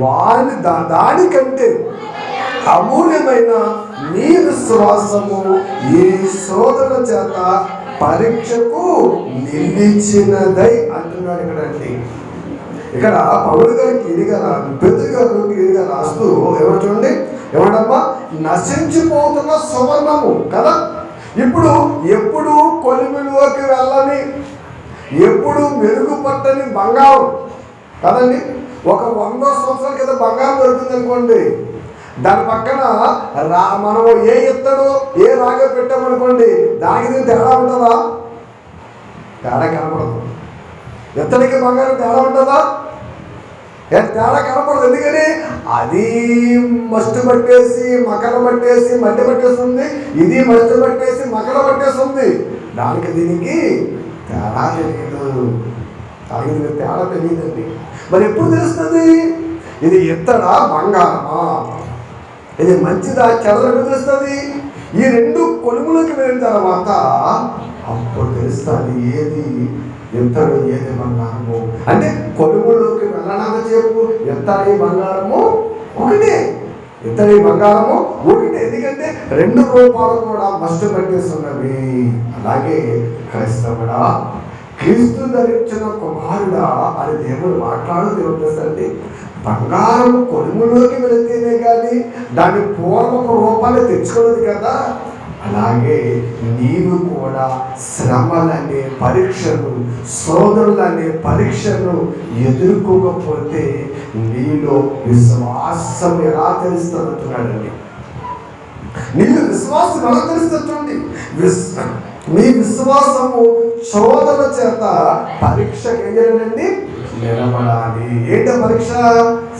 వారిని దానికంటే అమూల్యమైన నీ విశ్వాసము ఈ శోధన చేత పరీక్షకు నిలిచినదై అంటున్నాడు ఇక్కడ అండి. ఇక్కడ పౌలు గారికి ఇదిగా పేతురు గారికి ఇదిగా రాస్తూ ఎవరు చూడండి, ఎవడమ్మా నశించిపోతున్న సువర్ణము కదా. ఇప్పుడు ఎప్పుడు కొలిమిలోకి వెళ్ళని, ఎప్పుడు మెరుగుపట్టని బంగారం కదండి. ఒక 100 సంవత్సరాల కింద బంగారం దొరుకుతుంది అనుకోండి, దాని పక్కన మనం ఏ ఇత్తడు ఏ రాగా పెట్టామనుకోండి, దానికి తేడా ఉంటుందా? తేడా కనపడదు. ఇత్తడికి బంగారం తేడా ఉంటుందా? తేడా కనపడదు. ఎందుకని అది మస్టు పట్టేసి మకర పట్టేసి మట్టి పట్టేస్తుంది, ఇది మస్టు పట్టేసి మకర పట్టేస్తుంది. దానికి దీనికి తేడా తెలియదు. దానికి తేడా తెలియదండి. మరి ఎప్పుడు తెలుస్తుంది ఇది ఇత్తడా బంగారమా, ఇది మంచిదా చెడదా తెలుస్తుంది? ఈ రెండు కొలుములోకి వెళ్ళిన తర్వాత అప్పుడు తెలుస్తుంది ఏది ఇత్తడు ఏది బంగారము. అంటే కొలుములోకి వెళ్ళడానికి చెప్పు ఇత్తడి బంగారము ఒకటే, ఇత్తడి బంగారము ఒకటే. ఎందుకంటే 2 రూపాలు కూడా మస్ట్ పట్టేస్తున్నవి. అలాగే క్రైస్తవుడా, క్రీస్తు ధరించిన కుమారుడా అని దేవుడు మాట్లాడుతూ ఏమిటండి, బంగారం కొలుములోకి వెళితేనే కానీ దాని పూర్వపు రూపాన్ని తెచ్చుకోలేదు కదా. అలాగే నీవు కూడా శ్రమలనే పరీక్షలు, శోధనలనే పరీక్షలు ఎదుర్కోకపోతే నీలో విశ్వాసం ఎలా తెలుస్తుందంటున్నాడండి. నీలో విశ్వాసం ఎలా తెలుస్తుంది? మీ విశ్వాసము శోధన చేత పరీక్షకు ఏదండి నిలబడాలి. ఏంటో పరీక్ష?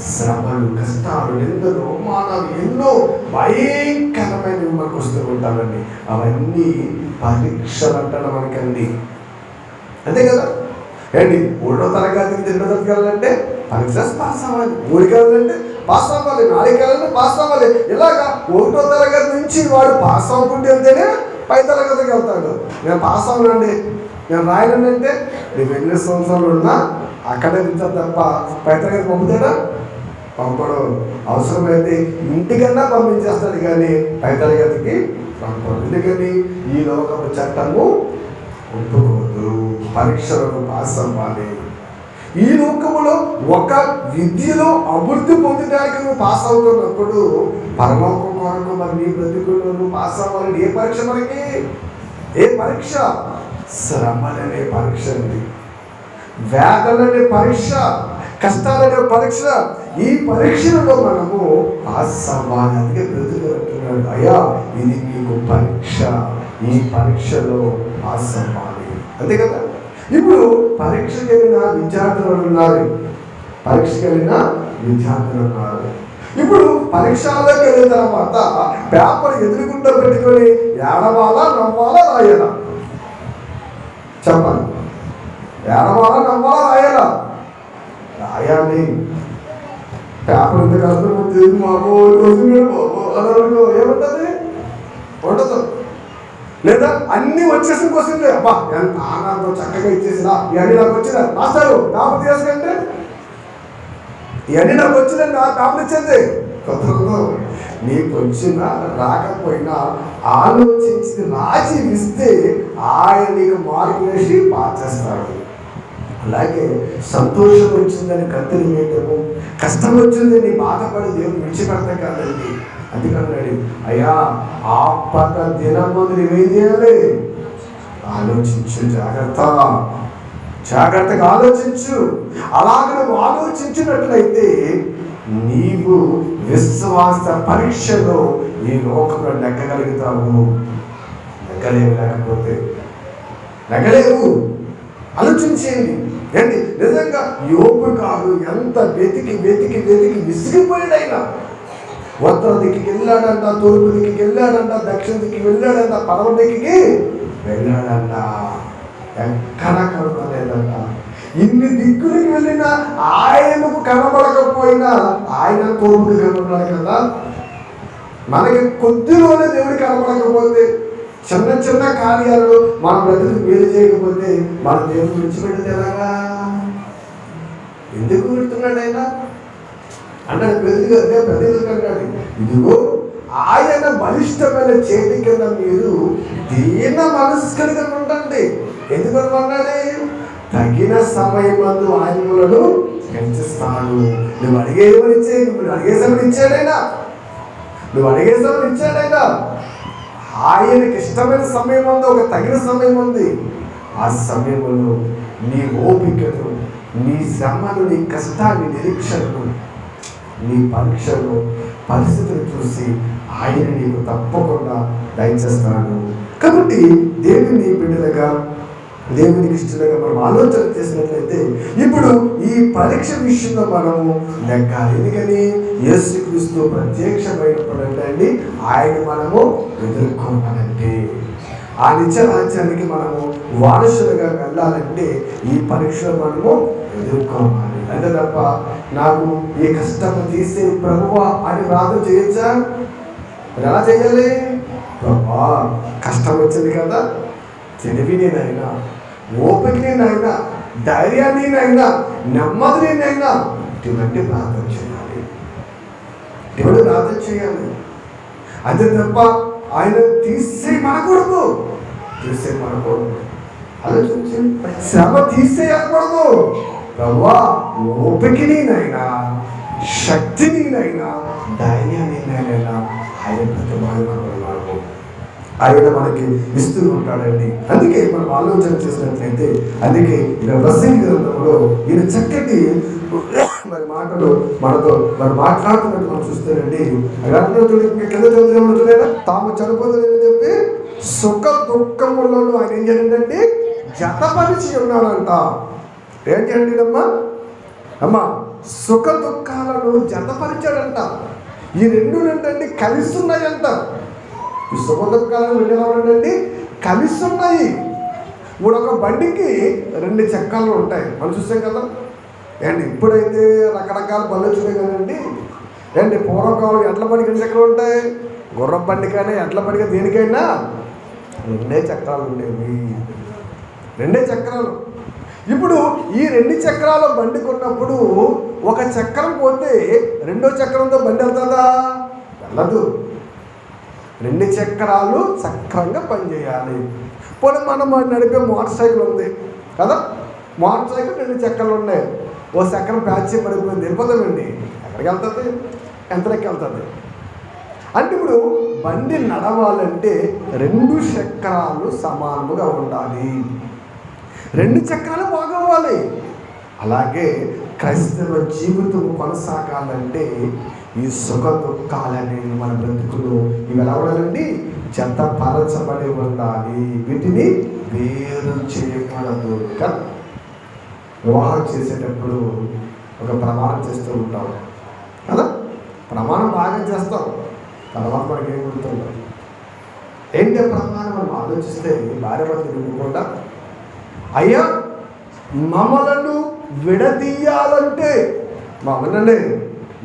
శ్రమలు, కష్టాలు, నిందలు, అవమానాలు ఎన్నో భయంకరమైనవి మనకు వస్తూ ఉంటామండి. అవన్నీ పరీక్షలు అంటాడు మనకండి. అంతే కదా ఏంటి? 1వ తరగతికి 2వ తరగతికి వెళ్ళాలంటే పరీక్ష పాస్ అవ్వాలి, 3కి వెళ్ళాలంటే పాస్ అవ్వాలి, 4కి వెళ్ళాలంటే పాస్ అవ్వాలి. ఇలాగా 1వ తరగతి నుంచి వాడు పాస్ అవ్వకుంటే వెళ్తేనే 5వ తరగతికి వెళ్తాడు. నేను పాస్ అవ్వనండి, నేను రాయనంటే నీకు ఎన్ని సంవత్సరాలు ఉన్నా అక్కడే తింటారు తప్ప 5వ తరగతి పంపుతాడా? పంపడు. అవసరమైతే ఇంటికన్నా పంపించేస్తాడు కానీ 5వ తరగతికి పంపడు. ఎందుకని? ఈ లోకపు చట్టము ఒప్పుకోదు. పరీక్షలను పాస్ అవ్వాలి. ఈ లోకములో ఒక విద్యలో అభివృద్ధి పొందడానికి నువ్వు పాస్ అవుతున్నప్పుడు పరలోకం కొరకు మరి నీ బ్రతుకులు నువ్వు పాస్ అవ్వాలని ఏ పరీక్ష మనకి? ఏ పరీక్ష? శ్రమలనే పరీక్ష అండి, వేదనలనే పరీక్ష, కష్టాలనే పరీక్ష. ఈ పరీక్షలలో మనము పాస్ అవ్వాలి. అందుకే బ్రతుకులు అంటున్నాడు, అయ్యా ఇది నీకు పరీక్ష, ఈ పరీక్షలో పాస్ అవ్వాలి. అంతే కదా. ఇప్పుడు పరీక్షకి వెళ్ళిన విద్యార్థులు ఉన్నారు, పరీక్షకి వెళ్ళిన విద్యార్థులు ఉన్నారు. ఇప్పుడు పరీక్షలోకి వెళ్ళిన తర్వాత పేపర్ ఎదురుకుంటూ పెట్టుకొని ఏడవాలా నవ్వాలా రాయాలా? చెప్పాలి. ఏడవాలా నవ్వాలా రాయాలా? రాయాలి. పేపర్ ఎంత కష్టం ఉంటుంది మాకు ఏముంటుంది? ఉండదు. లేదా అన్ని వచ్చేసిన క్వశ్చన్లే, అబ్బా ఎంత ఆనందం చక్కగా ఇచ్చేసినా ఇవన్నీ నాకు వచ్చినా మాస్టారు పేపర్ తీసుకుంటే ఇవన్నీ నాకు వచ్చిందండి పేపర్ ఇచ్చేది కుదరదు. నీకు వచ్చినా రాకపోయినా ఆలోచించి రాజీ ఇస్తే ఆయన నీకు మార్కులు వేసి పాస్ చేస్తాడు. అలాగే సంతోషం వచ్చిందని కత్తిరి వేయటము, కష్టం వచ్చిందని బాధపడి దేవుడు విడిచిపెడతా కాదండి. అందుకన్నాడు, అయ్యా ఆపద దినము నువ్వేం చేయాలి? ఆలోచించు, జాగ్రత్తగా ఆలోచించు. అలాగే నువ్వు ఆలోచించినట్లయితే నీవు విశ్వాస పరీక్షలో ఈ లోకంలో నెగ్గగలుగుతావు. నెగ్గలేవు, లేకపోతే నెగ్గలేవు. ఆలోచించేయండి. ఏంటి నిజంగా యోబు కాదు, ఎంత వెతికి వెతికి వెతికి విసిగిపోయాడైనా. ఉత్తర దిక్కి వెళ్ళాడంట, తూర్పు దిక్కి వెళ్ళాడంట, దక్షిణ దిక్కి వెళ్ళాడంట, పడవ దిక్కి వెళ్ళాడంట, ఎక్కడా కనపడలేదంట. ఇన్ని దిక్కులకి వెళ్ళినా ఆయనకు కనబడకపోయినా ఆయన తోడుకు కనబడాలి కదా. మనకి కొద్దిలోనే దేవుడు కనబడకపోతే, చిన్న చిన్న కార్యాలు మన బ్రతుకు మేలు చేయకపోతే మన దేవుడు విడిచిపెడితే ఎలాగా? ఎందుకు పెడుతున్నాడు ఆయన అన్నాడు ప్రతిగాడు. ఇదిగో ఆయన బలిష్టమైన చేతి కింద మీరు దీన మనసు కలిగి ఉండండి. ఎందుకని అన్నాడే? తగిన సమయమందు ఆయనలను హెచ్చిస్తాడు. నువ్వు అడిగేమని ఇచ్చే, నువ్వు అడిగేసామని ఇచ్చాడైనా, నువ్వు అడిగేసామని ఇచ్చాడైనా. ఆయనకి ఇష్టమైన సమయం ఉంది, ఒక తగిన సమయం ఉంది. ఆ సమయంలో నీ ఓపికను, నీ శ్రమను, నీ కష్టాన్ని, నిరీక్షణను, నీ పరీక్షను, పరిస్థితిని చూసి ఆయన నీకు తప్పకుండా దయచేస్తాడు. కాబట్టి దేవుని బిడ్డలుగా, దేవునికి ఇష్టలుగా మనం ఆలోచన చేసినట్లయితే ఇప్పుడు ఈ పరీక్ష విషయంలో మనము నెగ్గాలి. ఎందుకని? యేసుక్రీస్తు ప్రత్యక్షమైనప్పుడంటే ఆయన మనము ఎదుర్కోవాలంటే, ఆ నిత్య రాజ్యానికి మనము వారసులుగా వెళ్ళాలంటే ఈ పరీక్షలు మనము ఎదుర్కోవాలి. అంతే తప్ప నాకు ఈ కష్టము తీసే ప్రభువా అని ప్రార్థన చేయొచ్చా? ఎలా చేయాలి? ప్రభువా కష్టం వచ్చింది కదా, తెలివినేనైనా, ఓపికనేనైనా, ధైర్యాన్నినైనా, నెమ్మదినైనా ఇటువంటి ప్రార్థన చేయాలి, ఇటువంటి ప్రార్థన చేయాలి. అంతే తప్ప ఆయన తీసేయమనకూడదు, తీసేయమనకూడదు. ఆలోచించి శ్రమ తీసేయకూడదు. ప్రభువా ఓపికనినైనా, శక్తినినైనా, ధైర్యాన్నినైనా ఆయన ప్రతిమాడు ఆయన మనకి ఇస్తూ ఉంటాడండి. అందుకే మనం ఆలోచన చేసినట్లయితే, అందుకే ప్రసంగి గ్రంథంలో ఈయన చక్కటి మరి మాటలు మనతో మరి మాట్లాడుతున్నట్టు మనం చూస్తేనండి. కింద చదువుతున్నా తాము చనిపోతుందని చెప్పి సుఖ దుఃఖములను ఆయన ఏం చేయండి, జతపరిచి ఉన్నాడంట. ఏంటి అండి అమ్మా సుఖ దుఃఖాలను జతపరిచాడంట. ఈ రెండు ఏంటండి కలిసి ఉన్నాయంట. ఈ సుఖ దుఃఖాలను వెళ్ళేవాడండి కలిసి ఉన్నాయి. ఇప్పుడు ఒక బండికి 2 చక్రాలు ఉంటాయి, మనం చూసాం కదా. ఏంటి ఇప్పుడైతే రకరకాల బండ్లు వచ్చినాయి కదండి. ఏంటి పూర్వకాలం ఎడ్ల బండికి 2 చక్రాలు ఉంటాయి, గుర్రం బండి కానీ ఎడ్ల బండిగా దేనికైనా 2 చక్రాలు ఉండేవి, 2 చక్రాలు. ఇప్పుడు ఈ 2 చక్రాల బండి కొన్నప్పుడు ఒక చక్రం పోతే 2వ చక్రంతో బండి వెళ్తుందా? వెళ్ళదు. 2 చక్రాలు సక్రంగా పనిచేయాలి. పోనీ మనం నడిపే మోటార్ సైకిల్ ఉంది కదా, మోటార్ సైకిల్ 2 చక్రాలు ఉన్నాయి. ఓ చక్రం ప్యాచ్ పడిపోయింది, వెళ్ళిపోతామండి. ఎక్కడికి వెళ్తుంది? ఎంతలోకి వెళ్తుంది? అంటే ఇప్పుడు బండి నడవాలంటే 2 చక్రాలు సమానముగా ఉండాలి, 2 చక్రాలు బాగవ్వాలి. అలాగే క్రైస్తవ జీవితం కొనసాగాలంటే ఈ సుఖ దుఃఖాలనేవి మన బ్రతుకులు ఇవి ఎలా ఉండాలండి? జతపరచబడి ఉండాలి. వీటిని వేరు చేయకూడదు. కదా, వివాహం చేసేటప్పుడు ఒక ప్రమాణం చేస్తూ ఉంటాం కదా, ప్రమాణం బాగా చేస్తాం, తర్వాత మనకి ఏం గుర్తుంటాం. ఏంటి ప్రమాణం మనం ఆలోచిస్తే భార్య భర్తలు వినుకుంటా, అయ్యా మమ్మలను విడదీయాలంటే,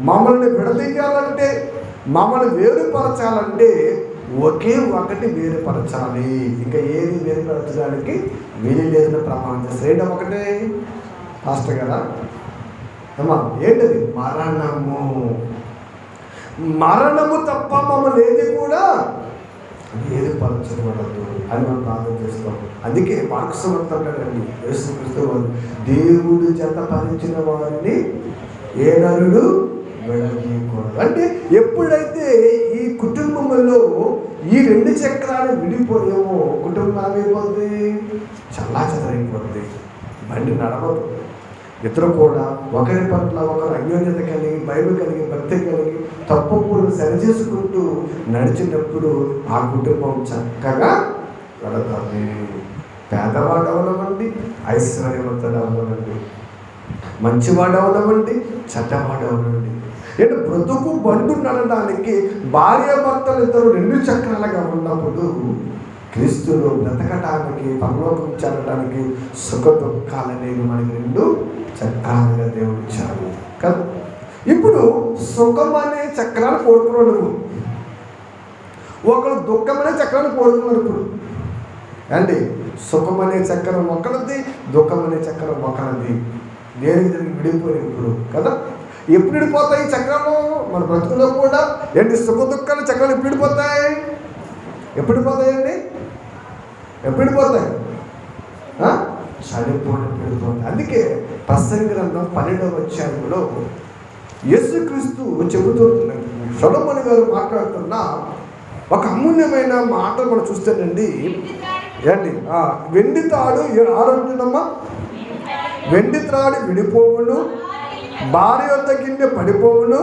మమ్మల్ని విడదీయాలంటే, మమ్మల్ని వేరుపరచాలంటే ఒకే ఒకటి వేరుపరచాలి, ఇంకా ఏది వేరుపరచడానికి వీలు లేదని ప్రమాణం చేస్తారు. ఏంటో ఒకటే పాస్టర్ కదా అమ్మా, ఏంటది? మరణము తప్ప మమ్మల్ని ఏది కూడా వేరుపరచబడదు అని మనం ప్రార్థన చేస్తాం. అందుకే మార్క్సమంటాడండి యేసుక్రీస్తు వారు, దేవుడు జతపరిచిన వారిని ఏ నరుడు విడదీయకూడదు. అంటే ఎప్పుడైతే ఈ కుటుంబంలో ఈ 2 చక్రాలు విడిపోయామో కుటుంబం ఏమైపోద్ది? చల్లా చెదరైపోద్ది, బండి నడవదు, ఇద్దరు కూడా ఒకరి పట్ల ఒకరు అన్యోన్యత కలిగి, భయం కలిగి, భక్తి కలిగి, తప్పులు సరిచేసుకుంటూ నడిచినప్పుడు ఆ కుటుంబం చక్కగా వెళతారు. పేదవాడు అవనవండి, ఐశ్వర్యవంతుడు అవనవండి, మంచివాడు అవనవండి, చెడ్డవాడు అవనండి. అంటే బ్రతుకు బండు నడడానికి భార్యాభర్తలు ఇద్దరు 2 చక్రాలుగా ఉన్నప్పుడు క్రీస్తులో బ్రతకటానికి, పరలోకం చేరడానికి సుఖ దుఃఖాలనేవి మనకి 2 చక్రాలుగా దేవుడు ఇచ్చాడు కదా. ఇప్పుడు సుఖం అనే చక్రాన్ని కోరుకున్నాడు నువ్వు, ఒకరు దుఃఖం అనే చక్రాన్ని కోరుకున్నాడు. ఇప్పుడు అండి సుఖం అనే చక్రం ఒకరిది, దుఃఖం అనే చక్రం ఒకరిది. దేనికి విడిపోయి ఇప్పుడు కదా. ఎప్పుడు విడిపోతాయి చక్రాలు? మన బ్రతుకులో కూడా ఏంటి సుఖ దుఃఖాలు చక్రాలు ఎప్పుడు విడిపోతాయి? ఎప్పుడు విడిపోతాయండి? ఎప్పుడు విడిపోతాయి? చనిపోవడం విడిపోతాయి. అందుకే ప్రసంగి గ్రంథం 12వ అధ్యాయంలో యేసుక్రీస్తు చెబుతున్నాడు, సొలొమోను గారు మాట్లాడుతున్న ఒక అమూల్యమైన మాట మనం చూస్తేనండి. ఏంటి వెండి తాడు ఆరోగ్యమా, వెండి త్రాడు విడిపోవును, భార్య యొద్ద గిన్నె పడిపోవును,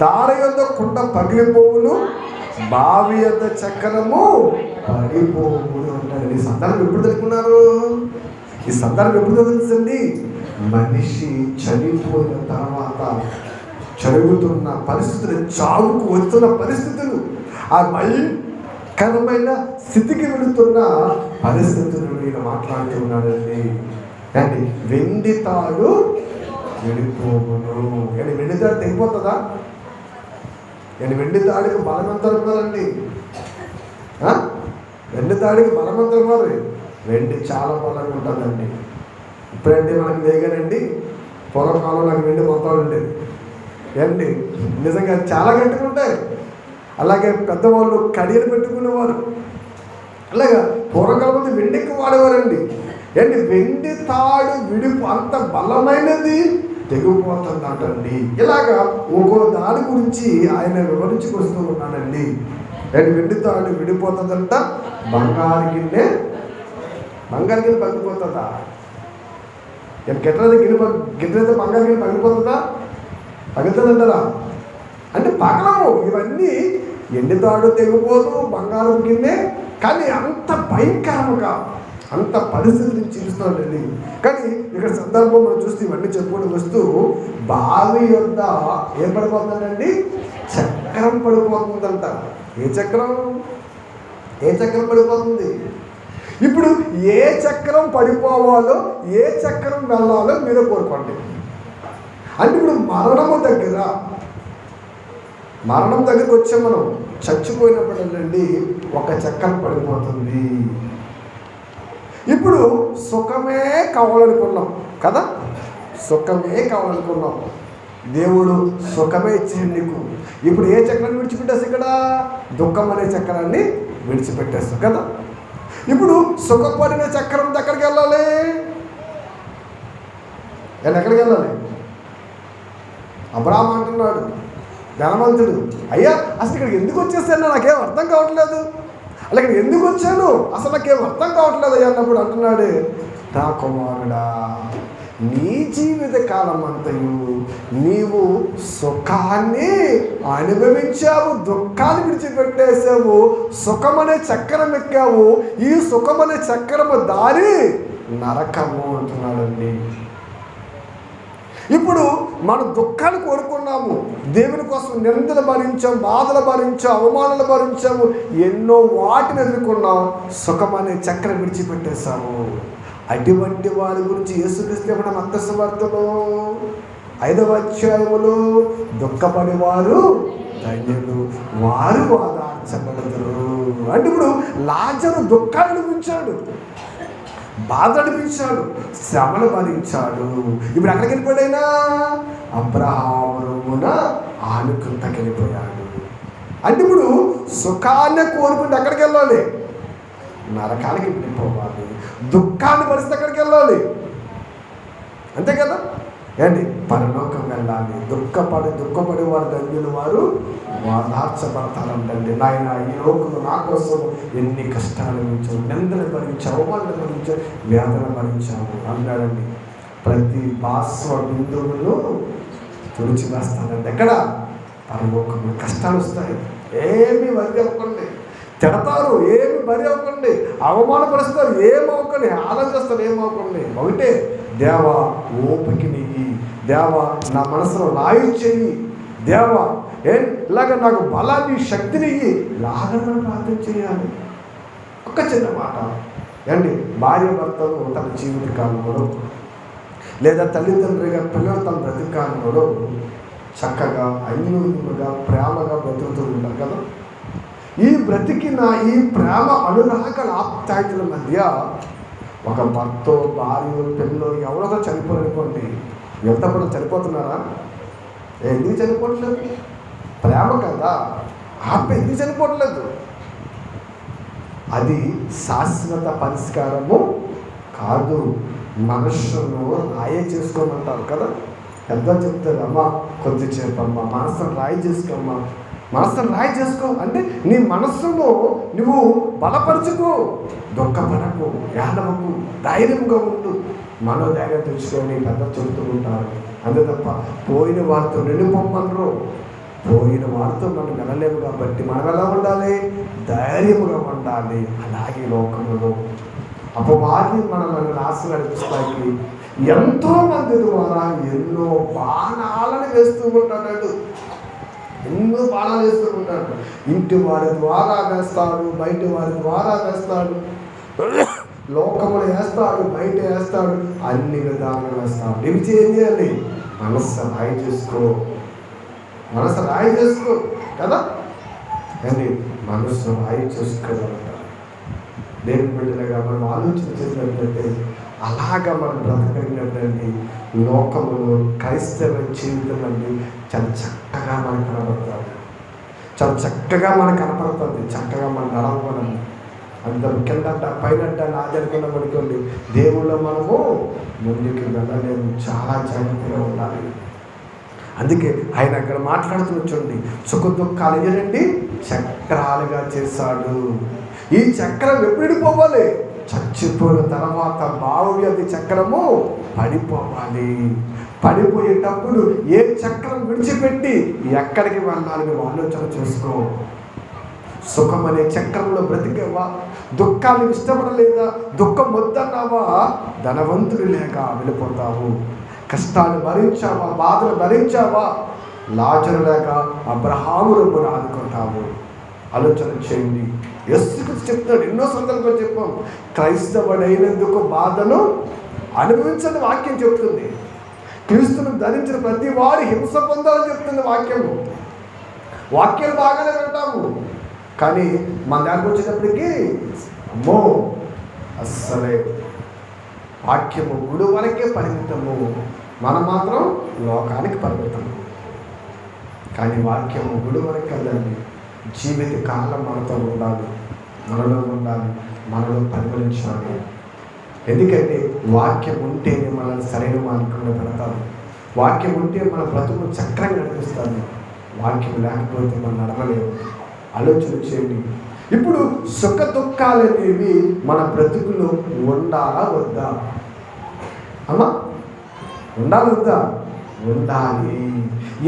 దార యొద్ద కుండ పగిలిపోవును, బావి యొద్ద చక్రము పడిపోవును అంటారు. ఈ సందర్భం ఎప్పుడు తెలుసుకున్నారు? ఈ సందర్భం ఎప్పుడు తెలుసండి? మనిషి చనిపోయిన తర్వాత జరుగుతున్న పరిస్థితులు, చావుకు వస్తున్న పరిస్థితులు, ఆ భయంకరమైన స్థితికి వెళుతున్న పరిస్థితులు నేను మాట్లాడుతూ ఉన్నానండి. అండి వెండి తాడు విడిపోవును. కానీ వెండి తాడు తెగిపోతుందా? కానీ వెండి తాడికి బలవంతరం కదండి. వెండి తాడికి బలవంతరం కాదు. వెండి చాలా బలంగా ఉంటుందండి. ఇప్పుడంటే మనకి వేగానండి, పూర్వకాలం నాకు వెండి మొత్తాలు ఉండేది ఏంటి, నిజంగా చాలా గట్టిగా ఉంటాయి. అలాగే పెద్దవాళ్ళు కడియలు పెట్టుకునేవారు. అలాగా పూర్వకాలం వెండికి వాడేవారండి. ఏంటి వెండి తాడు అంత బలమైనది తెగిపోతుంది అంటండి. ఇలాగా ఒక్కో దాని గురించి ఆయన వివరించుకొస్తూ ఉన్నానండి. ఏంటి వెండి తాడు విడిపోతుందంట, బంగారు గిన్నె పగిలిపోతుందా? గిట్లయితే బంగారు గిన్నె పగిలిపోతుందా? పగులుతుందంటారా? అంటే పగలము. ఇవన్నీ ఎండి తాడు తెగిపోదు, బంగారం గిన్నె, కానీ అంత భయంకరముగా అంత పరిస్థితిని చూస్తున్నాడండి. కానీ ఇక్కడ సందర్భం మనం చూస్తే ఇవన్నీ చెప్పుకుంటూ వస్తూ బావి యొద్ద ఏం పడిపోతుందండి? చక్రం పడిపోతుందంట. ఏ చక్రం పడిపోతుంది? ఇప్పుడు ఏ చక్రం పడిపోవాలో, ఏ చక్రం వెళ్ళాలో మీరే కోరుకోండి. అంటే ఇప్పుడు మరణం దగ్గరికి వచ్చే మనం చచ్చిపోయినప్పుడండి ఒక చక్రం పడిపోతుంది. ఇప్పుడు సుఖమే కావాలనుకున్నాం కదా, సుఖమే కావాలనుకున్నాం. దేవుడు సుఖమే ఇచ్చాడు నీకు. ఇప్పుడు ఏ చక్రాన్ని విడిచిపెట్టేసి ఇక్కడ దుఃఖం అనే చక్రాన్ని విడిచిపెట్టేస్తాం కదా. ఇప్పుడు సుఖపడిన చక్రం ఎక్కడికి వెళ్ళాలి? ఎక్కడికి వెళ్ళాలి? అబ్రాహాము అంటున్నాడు, ధనవంతుడు, అయ్యా అసలు ఇక్కడికి ఎందుకు వచ్చేసాను నాకేం అర్థం కావట్లేదు, అలా ఇక్కడికి ఎందుకు వచ్చాను అసలు నాకేం అర్థం కావట్లేదు అయ్యా అన్నప్పుడు అంటున్నాడు, నా కుమారుడా, నీ జీవిత కాలం అంతయు నీవు సుఖాన్ని అనుభవించావు, దుఃఖాన్ని విడిచిపెట్టేసావు, సుఖమనే చక్రం ఎక్కావు. ఈ సుఖమనే చక్రము దారి నరకము అంటున్నాడండి. ఇప్పుడు మనం దుఃఖాన్ని కోరుకున్నాము, దేవుని కోసం నిందలు భరించాము, బాధలు భరించాము, అవమానాలు భరించాము, ఎన్నో వాటిని ఎదుర్కొన్నాం, సుఖమనే చక్రం విడిచిపెట్టేశాము. అటువంటి వారి గురించి యేసుక్రీస్తు మత్తయి సువార్తలో 5వ అధ్యాయములో దుఃఖపడేవారు ధన్యులు, వారు ఓదార్చబడతారు. అంటే ఇప్పుడు లాజరు దుఃఖాన్ని అనిపించాడు, బాధ అనిపించాడు, శ్రమను భరించాడు. ఇప్పుడు ఎక్కడికి వెళ్ళిపోయాడైనా? అబ్రహామున ఆనుకుంటకి వెళ్ళిపోయాడు. అంటే ఇప్పుడు సుఖాన్ని కోరుకుంటే ఎక్కడికి వెళ్ళాలి? నరకానికి వెళ్ళిపోవాలి. దుఃఖాన్ని పరిస్థితి ఎక్కడికి వెళ్ళాలి? అంతే కదా. ఏంటి? పరలోకం వెళ్ళాలి. దుఃఖపడి వారు ధన్యులు, వారు ఓదార్చబడతారంటండి. నాయన ఈ లోకంలో నా కోసం ఎన్ని కష్టాలు భరించావు, నిందలు భరించావు, అవమానాలు భరించావు, వేదన భరించావు అన్నాడండి. ప్రతి బాష్ప బిందువును తుడిచివేస్తానండి. ఎక్కడ? పరలోకంలో. కష్టాలు వస్తాయి, ఏమి వరి అవ్వకండి. తిడతారు, ఏమి బరి అవ్వకండి. అవమానపరుస్తారు, ఏమవ్వకండి. ఆలోచిస్తారు, ఏమవ్వకండి. ఒకటే, దేవా ఓపికనియ్యి, దేవా నా మనసులో రాయి చెయ్యి, దేవా ఇలాగ నాకు బలాన్ని శక్తినియ్యి, ఇలాగ మనం ప్రార్థన చేయాలి. ఒక చిన్న మాట అండి, భార్య భర్తలు తన జీవిత కాలంలో లేదా తల్లిదండ్రులుగా పిల్లలు తన బ్రతిక కాలంలో చక్కగా అన్యోన్యముగా ప్రేమగా బ్రతుకుతూ ఉంటారు కదా. ఈ బ్రతికిన ఈ ప్రేమ అనురాగల ఆప్యాయతల మధ్య ఒక భర్త భార్య పిల్లలు ఎవరితో చనిపోరనుకోండి, ఎంత కూడా చనిపోతున్నారా? ఎందుకు చనిపోవట్లేదు? ప్రేమ కదా, ఎందుకు చనిపోవట్లేదు? అది శాశ్వత పరిష్కారము కాదు. మనస్సును రాయి చేసుకోమంటారు కదా. ఎంత చెప్తారు, అమ్మ కొద్దిసేపు అమ్మ మనసును రాయి చేసుకోమ్మా, మనసును రాయి చేసుకో అంటే నీ మనస్సులో నువ్వు బలపరుచుకో, దుఃఖపడకు, ఏడవకు, ధైర్యంగా ఉండు. మనోధైర్యం తెచ్చుకొని పెద్ద చెబుతూ ఉంటారు. అంతే తప్ప పోయిన వారితో నిలుపొమ్మనరు. పోయిన వారితో మనం వెళ్ళలేము కాబట్టి మనం ఎలా ఉండాలి? ధైర్యముగా ఉండాలి. అలాగే లోకంలో అపవాది మనల్ని నాశనం నడిపిస్తాయి. ఎంతో మంది ద్వారా ఎన్నో బాణాలను వేస్తూ ఉంటాడు, ఎన్నో బాణాలు వేస్తూ ఉంటాడు. ఇంటి వారి ద్వారా వేస్తాడు, బయట వారి ద్వారా వేస్తాడు, లోకములు వేస్తాడు, బయట వేస్తాడు, అన్ని విధాలుగా వేస్తాడు. ఇవి చేయాలి, మనస్సు రాయి చేసుకో, మనసు రాయి చేసుకో కదా అండి. మనస్సు రాయి చేసుకోవాలంట. దేవుని బిడ్డలుగా మనం ఆలోచన చేసినట్లయితే అలాగా మనం బ్రతకలిగినట్లండి లోకములు క్రైస్తవ జీవితం అండి చాలా చక్కగా మనకు కనపడతాడు, చాలా చక్కగా మనకు కనపడుతుంది. చక్కగా మనం నడవడం అందరూ కిందట పైనట్ట నాది అనుకున్న పడుకోండి, దేవుళ్ళు మనము ముందుకు వెళ్ళలేము. చాలా జాగ్రత్తగా ఉండాలి. అందుకే ఆయన అక్కడ మాట్లాడుతూ చూడండి, సుఖ దుఃఖాలు ఏంటండి చక్రాలుగా చేశాడు. ఈ చక్రం ఎప్పుడు విడిపోవాలి? చచ్చిపోయిన తర్వాత బాహువ్యాధి చక్రము పడిపోవాలి. పడిపోయేటప్పుడు ఏ చక్రం విడిచిపెట్టి ఎక్కడికి వెళ్ళాలని ఆలోచన చేసుకో. సుఖం అనే చక్రంలో బ్రతికేవా? దుఃఖాన్ని ఇష్టపడలేదా? దుఃఖం వద్దన్నావా? ధనవంతుడు లేక వెళ్ళిపోతావు. కష్టాలు భరించావా? బాధలు భరించావా? లాజరు లేక అబ్రహాము రొమ్మును ఆదుకుంటావు. ఆలోచన చేయండి. యేసుక్రీస్తు చెప్తాడు, ఎన్నో సందర్భాలు చెప్పాం, క్రైస్తవుడైనందుకు బాధను అనుభవించని వాక్యం చెప్తుంది. క్రీస్తును ధరించిన ప్రతి వారి హింస పొందాలని చెప్తుంది వాక్యము. వాక్యాలు బాగానే వింటాము, కానీ మన దానికి వచ్చేటప్పటికి అమ్మో అస్సలే వాక్యము గుడి వరకే పరిమితము, మనం మాత్రం లోకానికి పరిమితము. కానీ వాక్యము గుడి వరకు కదండి, జీవిత కాలం మనతో ఉండాలి, మనలో ఉండాలి, మనలో పరిగణించాలి. ఎందుకంటే వాక్యం ఉంటేనే మనల్ని సరైన మార్గంలో పెడతారు. వాక్యం ఉంటే మన బ్రతుకు చక్రంగా నడిపిస్తుంది. వాక్యం లేకపోతే మనం నడవలేము. ఆలోచన చేయండి. ఇప్పుడు సుఖ దుఃఖాలు అనేవి మన బ్రతుకులో ఉండాలా వద్దా? అమ్మా ఉండాలి వద్దా? ఉండాలి.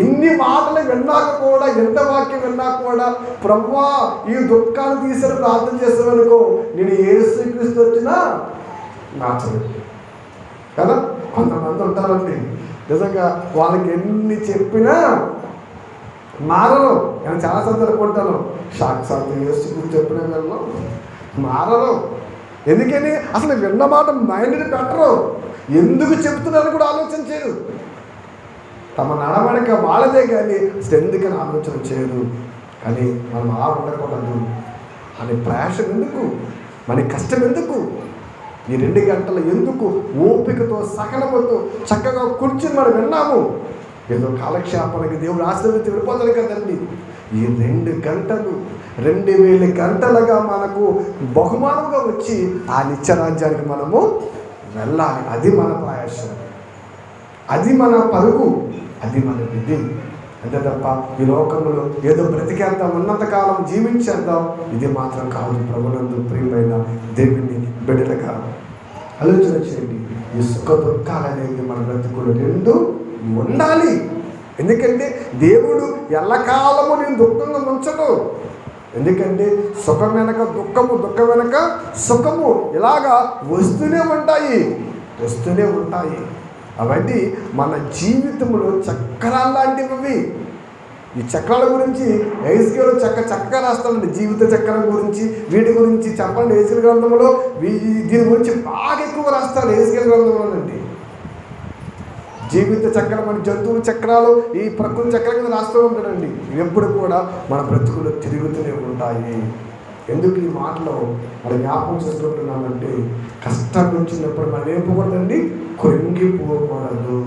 ఇన్ని మాటలు విన్నాక కూడా, ఎంత వాక్యం విన్నా కూడా, ప్రభువా ఈ దుఃఖాలు తీసేది ప్రార్థన చేసామనుకో, నేను యేసుక్రీస్తు వచ్చినా మార్చదు కదా. కొంతమంది ఉంటారండి నిజంగా, వాళ్ళకి ఎన్ని చెప్పినా మారరు. నేను చాలా సందర్భం ఉంటాను, సాక్షాత్తు యేసుక్రీస్తు చెప్పిన వెళ్ళను మారరు. ఎందుకని? అసలు విన్న మాట మైండ్ని పెట్టరు. ఎందుకు చెప్తున్నారని కూడా ఆలోచన చేయరు. తమ నడవడిక వాళ్ళదే కానీ అసలు ఎందుకని ఆలోచన చేయరు. కానీ మనం అలా ఉండకూడదు. అని ప్రయాసం ఎందుకు? మన కష్టం ఎందుకు? ఈ 2 గంటలు ఎందుకు? ఓపికతో సకలముతో చక్కగా కూర్చుని మనం విన్నాము. ఏదో కాలక్షేపానికి దేవుడు ఆశీర్వదించి వెళ్ళిపోతాడు కదండి. ఈ 2 గంటలు 2000 గంటలుగా మనకు బహుమానంగా వచ్చి ఆ నిత్యరాజ్యానికి మనము వెళ్ళాలి. అది మన ప్రయాసం, అది మన పరుగు, అది మన విధి. అంతే తప్ప ఈ లోకంలో ఏదో బ్రతికేద్దాం, ఉన్నంతకాలం జీవించేద్దాం, ఇది మాత్రం కాదు. ప్రభునందు ప్రియమైన దేవుని బిడ్డలుగా ఆలోచన చేయండి. ఈ సుఖ దుఃఖాలు అనేవి మన బ్రతుకులు రెండు ఉండాలి. ఎందుకంటే దేవుడు ఎల్లకాలము నేను దుఃఖంగా ఉంచడు. ఎందుకంటే సుఖం వెనక దుఃఖము, దుఃఖం వెనక సుఖము ఇలాగా వస్తూనే ఉంటాయి. అవన్నీ మన జీవితంలో చక్రాలు లాంటివి. ఈ చక్రాల గురించి ఎహెజ్కేలు చక్కగా రాస్తాడండి. జీవిత చక్రం గురించి, వీటి గురించి చెప్పండి. ఎహెజ్కేలు గ్రంథంలో దీని గురించి బాగా ఎక్కువ రాస్తాడు ఎహెజ్కేలు గ్రంథంలోనండి. జీవిత చక్రం అని జంతువుల చక్రాలు, ఈ ప్రకృతి చక్రం కింద రాస్తూ ఉంటాడండి. ఎప్పుడు కూడా మన బ్రతుకులు తిరుగుతూనే ఉంటాయి. ఎందుకు ఈ మాటలో మనం జ్ఞాపకం చేసుకుంటున్నామంటే, కష్టం వచ్చినప్పుడు మనం ఏమకూడదండి, కృంగిపోకూడదు.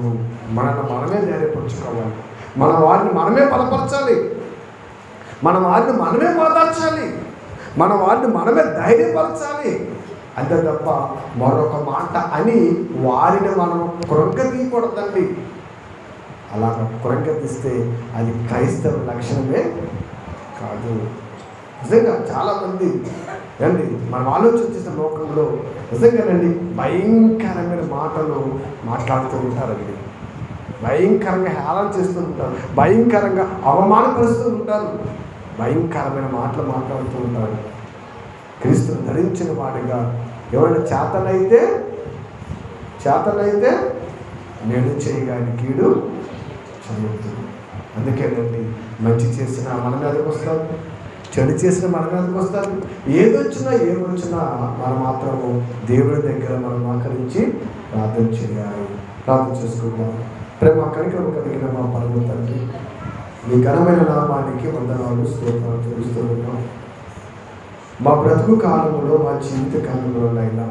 మనల్ని మనమే ధైర్యపరచుకోవాలి. మన వారిని మనమే బలపరచాలి. మన వారిని మనమే ఓదార్చాలి. మన వారిని మనమే ధైర్యపరచాలి. అంతే తప్ప మరొక మాట అని వారిని మనం కృంగతీయకూడదండి. అలా కృంగతీస్తే అది క్రైస్తవ లక్షణమే కాదు. నిజంగా చాలామంది అండి మనం ఆలోచన చేసిన లోకంలో నిజంగానండి భయంకరమైన మాటలు మాట్లాడుతూ ఉంటారండి. భయంకరంగా హేళన చేస్తూ ఉంటారు, భయంకరంగా అవమానపరుస్తూ ఉంటారు, భయంకరమైన మాటలు మాట్లాడుతూ ఉంటారు. క్రీస్తును ధరించిన వాడిగా ఎవరైనా చేతనైతే నేను చేయగాని కీడు చేయొద్దు. అందుకేనండి మంచి చేసిన మన మీదకి వస్తారు, చెడు చేసిన మన మీదకి వస్తారు. ఏమొచ్చినా మనం మాత్రము దేవుడి దగ్గర మనం ఆకరించి ప్రార్థన చేయాలి. ప్రార్థన చేసుకుంటాం. ప్రేమ కనికరం కలిగిన మా పరమ తండ్రి, మీ ఘనమైన నామానికి వందనాలు స్తోత్రాలు చెల్లిస్తూ ఉన్నాం. మా బ్రతుకు కాలంలో, మా జీవిత కాలంలో అయినా